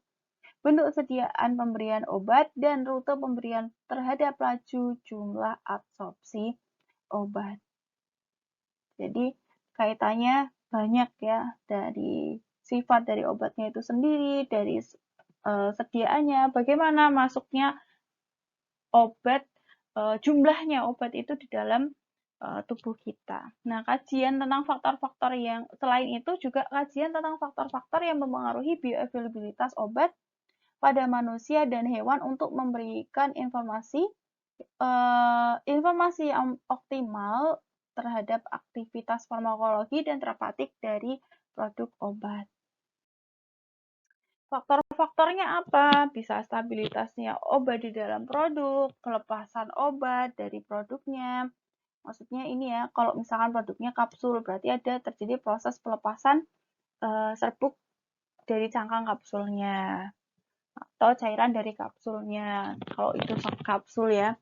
Speaker 1: bentuk sediaan pemberian obat, dan rute pemberian terhadap laju jumlah absorpsi obat. Jadi kaitannya banyak ya, dari sifat dari obatnya itu sendiri, dari sediaannya, bagaimana masuknya obat, jumlahnya obat itu di dalam tubuh kita. Nah, kajian tentang faktor-faktor yang selain itu juga kajian tentang faktor-faktor yang mempengaruhi bioavailabilitas obat pada manusia dan hewan untuk memberikan informasi yang optimal terhadap aktivitas farmakologi dan terapeutik dari produk obat. Faktor-faktornya apa? Bisa stabilitasnya obat di dalam produk, pelepasan obat dari produknya. Maksudnya ini ya, kalau misalkan produknya kapsul, berarti ada terjadi proses pelepasan serbuk dari cangkang kapsulnya atau cairan dari kapsulnya. Kalau itu kapsul ya.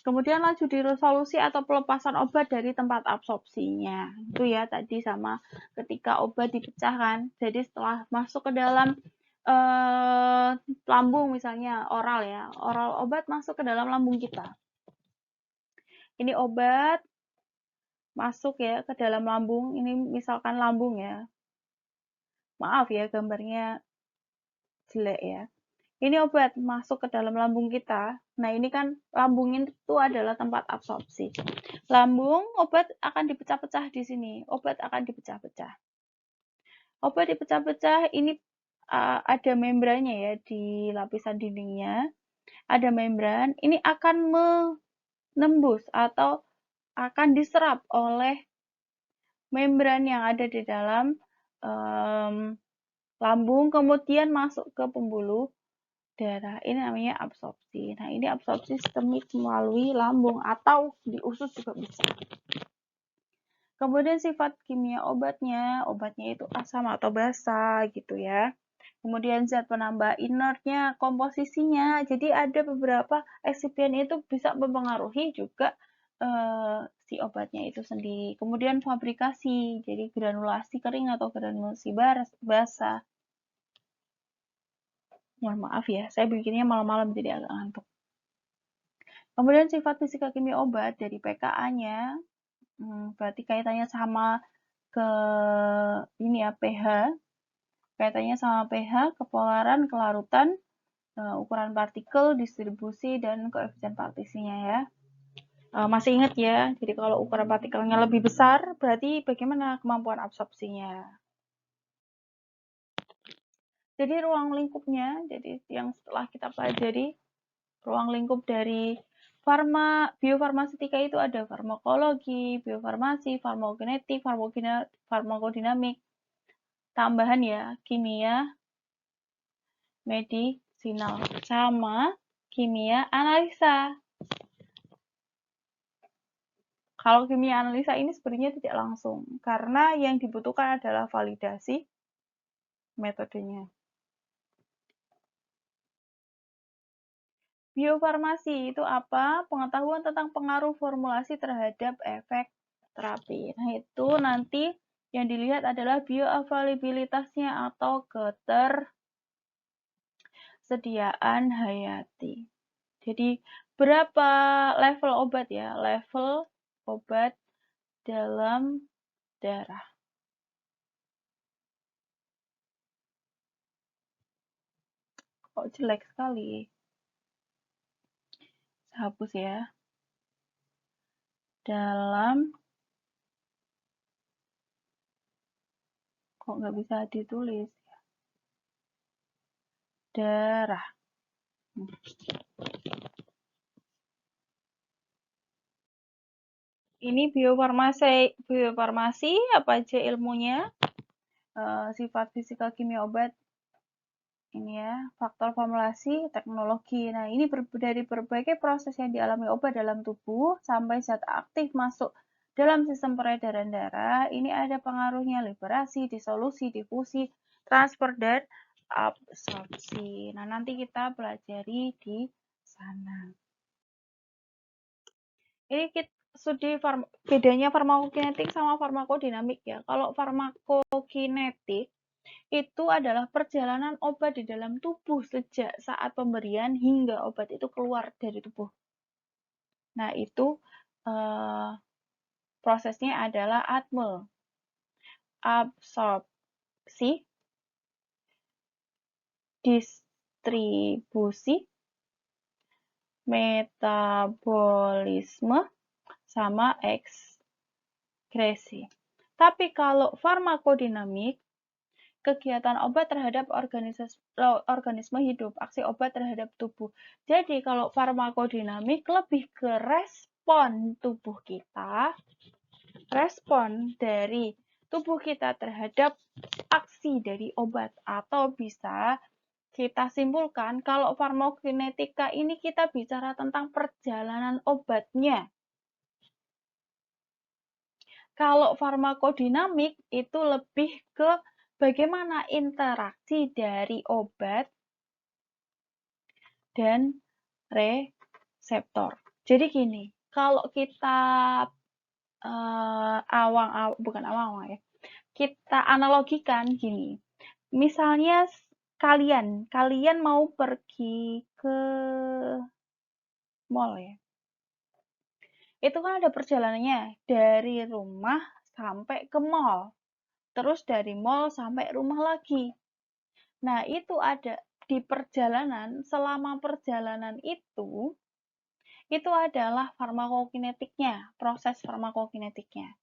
Speaker 1: Kemudian laju disolusi atau pelepasan obat dari tempat absorpsinya. Itu ya tadi sama ketika obat dipecahkan. Jadi setelah masuk ke dalam lambung misalnya oral ya. Oral obat masuk ke dalam lambung kita. Ini obat masuk ya ke dalam lambung. Ini misalkan lambung ya. Maaf ya gambarnya jelek ya. Ini obat masuk ke dalam lambung kita. Nah, ini kan lambung itu adalah tempat absorpsi. Lambung, obat akan dipecah-pecah di sini. Obat akan dipecah-pecah. Obat dipecah-pecah, ini ada membrannya ya di lapisan dindingnya. Ada membran, ini akan menembus atau akan diserap oleh membran yang ada di dalam lambung, kemudian masuk ke pembuluh darah. Ini namanya absorpsi. Nah, ini absorpsi sistemik melalui lambung atau di usus juga bisa. Kemudian sifat kimia obatnya itu asam atau basa gitu ya. Kemudian zat penambah inertnya, komposisinya. Jadi ada beberapa eksipien itu bisa mempengaruhi juga si obatnya itu sendiri. Kemudian fabrikasi, jadi granulasi kering atau granulasi basah. Mohon maaf ya, saya bikinnya malam-malam jadi agak ngantuk. Kemudian sifat fisika kimia obat dari pKa-nya, berarti kaitannya sama ke ini ya pH, kaitannya sama pH, kepolaran, kelarutan, ukuran partikel, distribusi, dan koefisien partisinya ya. Masih ingat ya, jadi kalau ukuran partikelnya lebih besar, berarti bagaimana kemampuan absorpsinya. Jadi ruang lingkupnya, jadi yang setelah kita pelajari, ruang lingkup dari biofarmasetika itu ada farmakologi, biofarmasi, farmakokinetik, farmakodinamik, tambahan ya, kimia, medisinal, sama kimia analisa. Kalau kimia analisa ini sebenarnya tidak langsung, karena yang dibutuhkan adalah validasi metodenya. Biofarmasi itu apa? Pengetahuan tentang pengaruh formulasi terhadap efek terapi. Nah, itu nanti yang dilihat adalah bioavailabilitasnya atau ketersediaan hayati. Jadi, berapa level obat ya? Level obat dalam darah. Kok jelek sekali? Hapus ya. Dalam, kok nggak bisa ditulis? Darah. Ini biofarmasi apa aja ilmunya? Sifat fisika kimia obat, ini ya, faktor formulasi, teknologi. Nah, ini dari berbagai proses yang dialami obat dalam tubuh sampai zat aktif masuk dalam sistem peredaran darah. Ini ada pengaruhnya liberasi, disolusi, difusi, transfer, dan absorpsi. Nah, nanti kita pelajari di sana. Ini kita studi bedanya farmakokinetik sama farmakodinamik ya. Kalau farmakokinetik itu adalah perjalanan obat di dalam tubuh sejak saat pemberian hingga obat itu keluar dari tubuh. Nah, itu prosesnya adalah ADME, absorpsi, distribusi, metabolisme, sama ekskresi. Tapi kalau farmakodinamik, kegiatan obat terhadap organisme hidup, aksi obat terhadap tubuh. Jadi kalau farmakodinamik lebih ke respon tubuh kita, respon dari tubuh kita terhadap aksi dari obat, atau bisa kita simpulkan kalau farmakokinetika ini kita bicara tentang perjalanan obatnya. Kalau farmakodinamik itu lebih ke bagaimana interaksi dari obat dan reseptor. Jadi gini, kalau kita kita analogikan gini. Misalnya kalian mau pergi ke mall ya. Itu kan ada perjalanannya dari rumah sampai ke mall. Terus dari mall sampai rumah lagi. Nah, itu ada di perjalanan, selama perjalanan itu adalah farmakokinetiknya, proses farmakokinetiknya.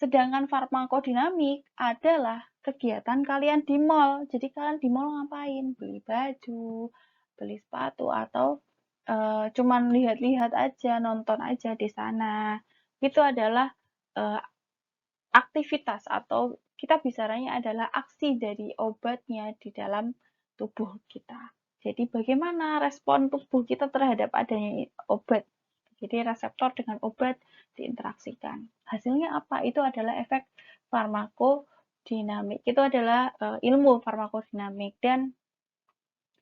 Speaker 1: Sedangkan farmakodinamik adalah kegiatan kalian di mall. Jadi kalian di mall ngapain? Beli baju, beli sepatu, atau cuman lihat-lihat aja, nonton aja di sana. Itu adalah aktivitas atau kita bicaranya adalah aksi dari obatnya di dalam tubuh kita. Jadi bagaimana respon tubuh kita terhadap adanya obat. Jadi reseptor dengan obat diinteraksikan. Hasilnya apa? Itu adalah efek farmakodinamik. Itu adalah ilmu farmakodinamik dan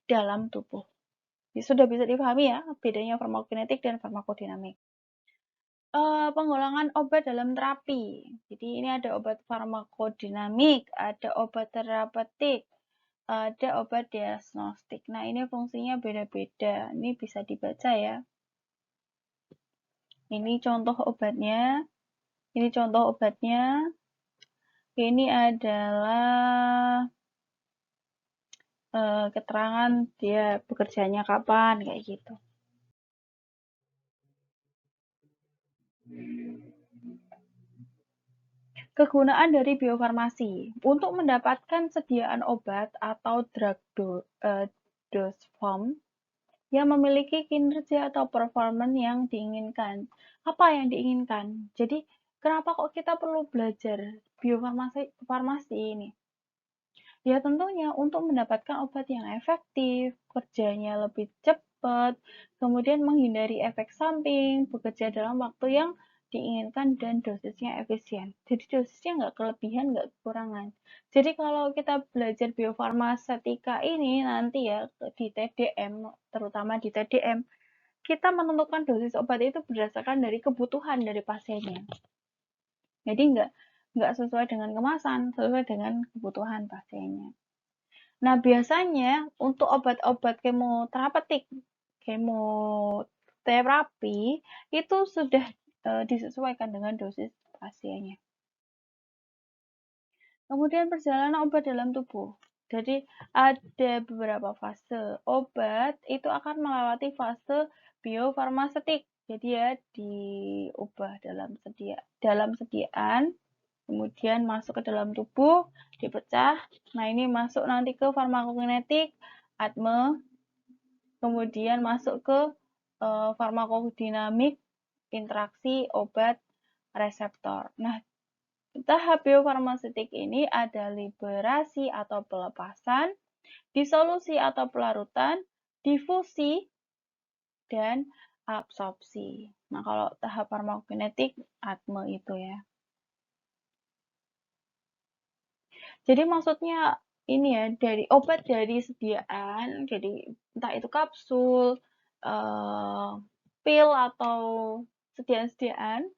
Speaker 1: dalam tubuh. Sudah bisa dipahami ya bedanya farmakokinetik dan farmakodinamik. Penggolongan obat dalam terapi. Jadi ini ada obat farmakodinamik, ada obat terapeutik, ada obat diagnostik. Nah, ini fungsinya beda-beda. Ini bisa dibaca ya. Ini contoh obatnya. Ini contoh obatnya. Ini adalah keterangan dia bekerjanya kapan, kayak gitu. Kegunaan dari biofarmasi. Untuk mendapatkan sediaan obat atau drug dose form yang memiliki kinerja atau performance yang diinginkan. Apa yang diinginkan? Jadi, kenapa kok kita perlu belajar biofarmasi ini? Ya tentunya untuk mendapatkan obat yang efektif, kerjanya lebih cepat, kemudian menghindari efek samping, bekerja dalam waktu yang diinginkan dan dosisnya efisien. Jadi dosisnya nggak kelebihan, nggak kekurangan. Jadi kalau kita belajar biofarmasetika ini nanti ya di TDM, terutama di TDM, kita menentukan dosis obat itu berdasarkan dari kebutuhan dari pasiennya. Jadi nggak sesuai dengan kemasan, sesuai dengan kebutuhan pasiennya. Nah, biasanya untuk obat-obat kemoterapi itu sudah disesuaikan dengan dosis pasiennya. Kemudian perjalanan obat dalam tubuh. Jadi ada beberapa fase. Obat itu akan melewati fase biofarmasetik. Jadi ya diubah dalam sediaan, kemudian masuk ke dalam tubuh, dipecah. Nah, ini masuk nanti ke farmakokinetik, ADME, kemudian masuk ke farmakodinamik, interaksi obat reseptor. Nah, tahap biofarmasetik ini ada liberasi atau pelepasan, disolusi atau pelarutan, difusi, dan absorpsi. Nah, kalau tahap farmakokinetik, ADME itu ya. Jadi maksudnya ini ya, dari obat dari sediaan, jadi entah itu kapsul, pil atau sediaan-sediaan.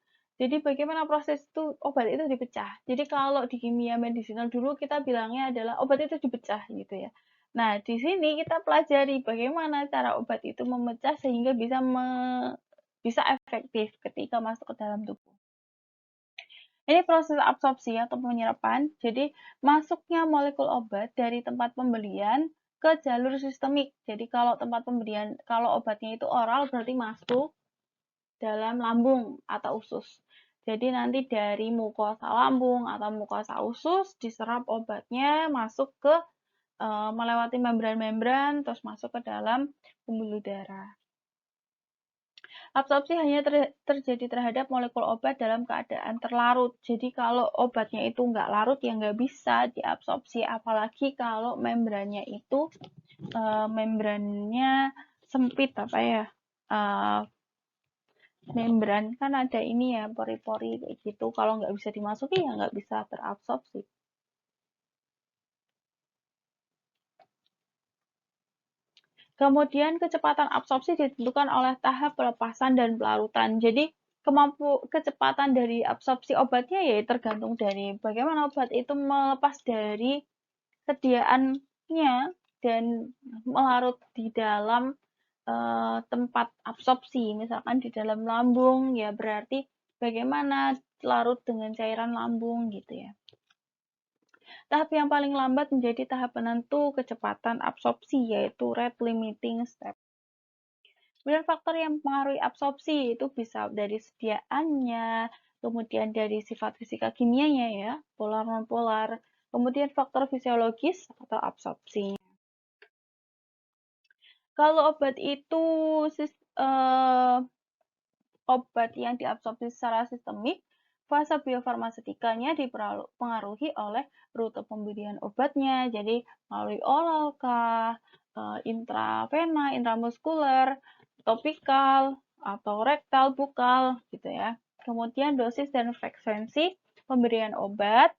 Speaker 1: Jadi bagaimana proses itu obat itu dipecah. Jadi kalau di kimia medisinal dulu kita bilangnya adalah obat itu dipecah gitu ya. Nah, di sini kita pelajari bagaimana cara obat itu memecah sehingga bisa efektif ketika masuk ke dalam tubuh. Ini proses absorpsi atau penyerapan. Jadi masuknya molekul obat dari tempat pembelian ke jalur sistemik. Jadi kalau obatnya itu oral berarti masuk dalam lambung atau usus. Jadi nanti dari mukosa lambung atau mukosa usus diserap obatnya masuk ke melewati membran-membran terus masuk ke dalam pembuluh darah. Absorpsi hanya terjadi terhadap molekul obat dalam keadaan terlarut. Jadi kalau obatnya itu nggak larut ya nggak bisa diabsorpsi. Apalagi kalau membrannya itu membrannya sempit apa ya. Membran kan ada ini ya pori-pori kayak gitu. Kalau nggak bisa dimasuki ya nggak bisa terabsorpsi. Kemudian kecepatan absorpsi ditentukan oleh tahap pelepasan dan pelarutan. Jadi kecepatan dari absorpsi obatnya ya tergantung dari bagaimana obat itu melepas dari sediaannya dan melarut di dalam tempat absorpsi. Misalkan di dalam lambung ya berarti bagaimana larut dengan cairan lambung gitu ya. Tahap yang paling lambat menjadi tahap penentu kecepatan absorpsi, yaitu rate limiting step. Kemudian faktor yang mempengaruhi absorpsi itu bisa dari sediaannya, kemudian dari sifat fisika kimianya ya, polar non-polar, kemudian faktor fisiologis atau absorpsi. Kalau obat itu obat yang diabsorpsi secara sistemik, fase biofarmaseutikalnya dipengaruhi oleh rute pemberian obatnya, jadi melalui oral kah, intravena, intramuskuler, topikal, atau rektal, bukal, gitu ya. Kemudian dosis dan frekuensi pemberian obat,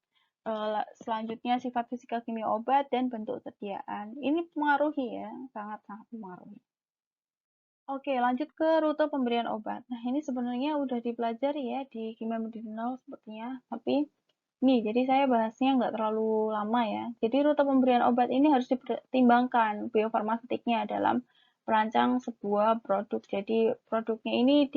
Speaker 1: selanjutnya sifat fisika kimia obat, dan bentuk sediaan. Ini mempengaruhi ya, sangat-sangat mempengaruhi. Oke, lanjut ke rute pemberian obat. Nah, ini sebenarnya udah dipelajari ya di kimia medicinal sepertinya, tapi nih, jadi saya bahasnya nggak terlalu lama ya. Jadi rute pemberian obat ini harus dipertimbangkan biofarmasetiknya dalam merancang sebuah produk. Jadi produknya ini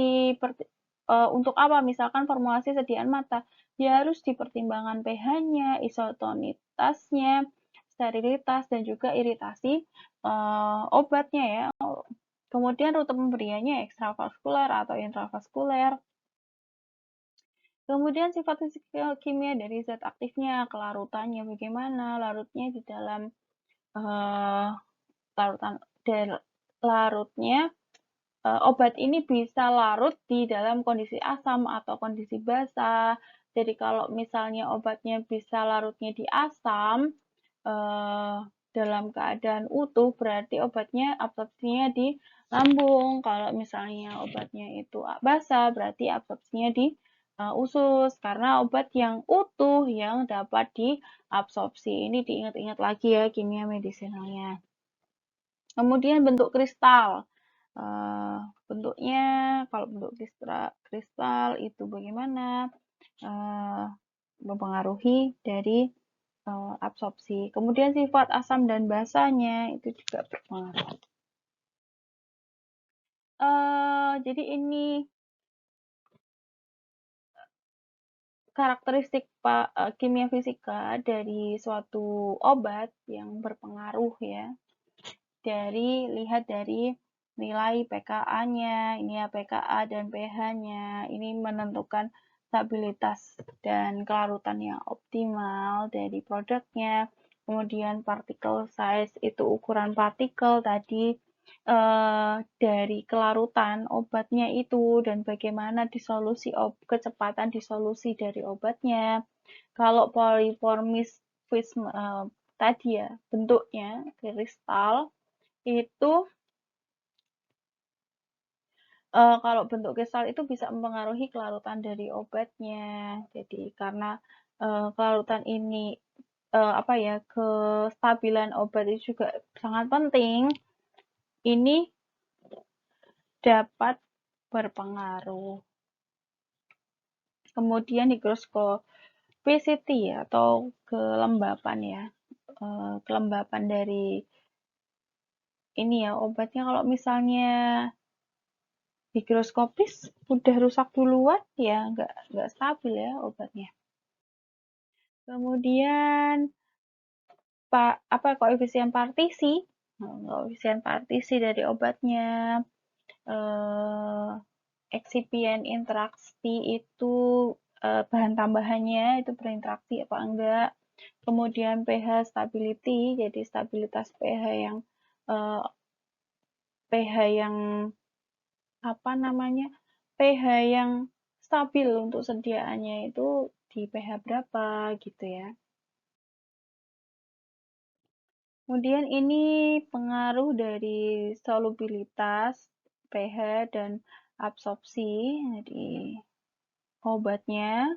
Speaker 1: untuk apa? Misalkan formulasi sediaan mata, ya harus dipertimbangkan pH-nya, isotonitasnya, sterilitas, dan juga iritasi obatnya ya. Kemudian rute pemberiannya ekstravaskuler atau intravaskuler. Kemudian sifat fisika kimia dari zat aktifnya, kelarutannya bagaimana, larutnya di dalam larutan larutnya obat ini bisa larut di dalam kondisi asam atau kondisi basa. Jadi kalau misalnya obatnya bisa larutnya di asam dalam keadaan utuh, berarti obatnya absorpsinya di lambung. Kalau misalnya obatnya itu basa, berarti absorpsinya di usus, karena obat yang utuh yang dapat diabsorpsi. Ini diingat-ingat lagi ya kimia medisinalnya. Kemudian bentuk kristal. Bentuknya, kalau bentuk kristal itu bagaimana? Mempengaruhi dari absorpsi. Kemudian sifat asam dan basanya itu juga berpengaruh. Jadi ini karakteristik kimia fisika dari suatu obat yang berpengaruh ya. Lihat dari nilai pKa-nya, ini ya pKa dan pH-nya. Ini menentukan stabilitas dan kelarutan yang optimal dari produknya. Kemudian particle size itu ukuran partikel tadi dari kelarutan obatnya itu dan bagaimana kecepatan disolusi dari obatnya. Kalau polymorphisme tadi ya bentuknya kristal itu kalau bentuk kristal itu bisa mempengaruhi kelarutan dari obatnya. Jadi karena kelarutan ini apa ya kestabilan obat itu juga sangat penting. Ini dapat berpengaruh. Kemudian hygroscopicity atau kelembapan ya. Kelembapan dari ini ya obatnya kalau misalnya higroskopis udah rusak duluan ya nggak stabil ya obatnya. Kemudian koefisien partisi, koefisien partisi dari obatnya, eksipien interaksi itu bahan tambahannya itu berinteraksi apa enggak. Kemudian pH stability, jadi stabilitas pH yang apa namanya pH yang stabil untuk sediaannya itu di pH berapa gitu ya. Kemudian ini pengaruh dari solubilitas, pH, dan absorpsi dari obatnya.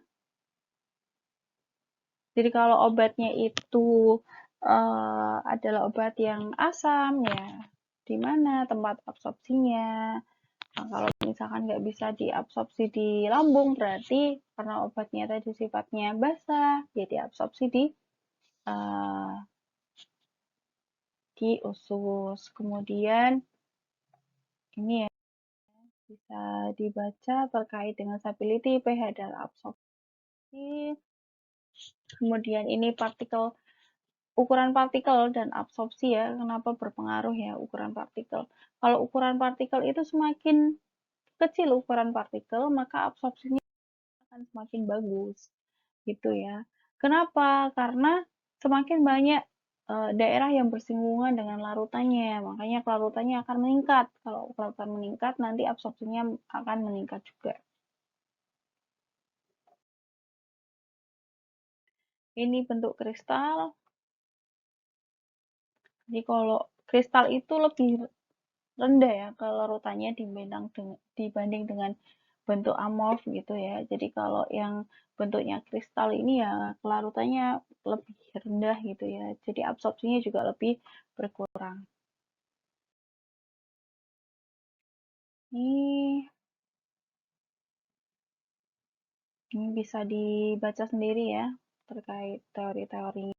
Speaker 1: Jadi kalau obatnya itu adalah obat yang asam ya, di mana tempat absorpsinya. Nah, kalau misalkan nggak bisa diabsorpsi di lambung, berarti karena obatnya tadi sifatnya basah, ya diabsorpsi di usus. Kemudian ini ya bisa dibaca terkait dengan stability, pH, dan absorpsi. Kemudian ini ukuran partikel dan absorpsi ya, kenapa berpengaruh ya ukuran partikel. Kalau ukuran partikel itu semakin kecil ukuran partikel, maka absorpsinya akan semakin bagus gitu ya. Kenapa? Karena semakin banyak daerah yang bersinggungan dengan larutannya, makanya kelarutannya akan meningkat. Kalau kelarutan meningkat, nanti absorpsinya akan meningkat juga. ini bentuk kristal. Jadi kalau kristal itu lebih rendah ya kelarutannya dibanding dengan bentuk amorf gitu ya. Jadi kalau yang bentuknya kristal ini ya kelarutannya lebih rendah gitu ya. Jadi absorpsinya juga lebih berkurang. Ini, ini bisa dibaca sendiri ya terkait teori-teori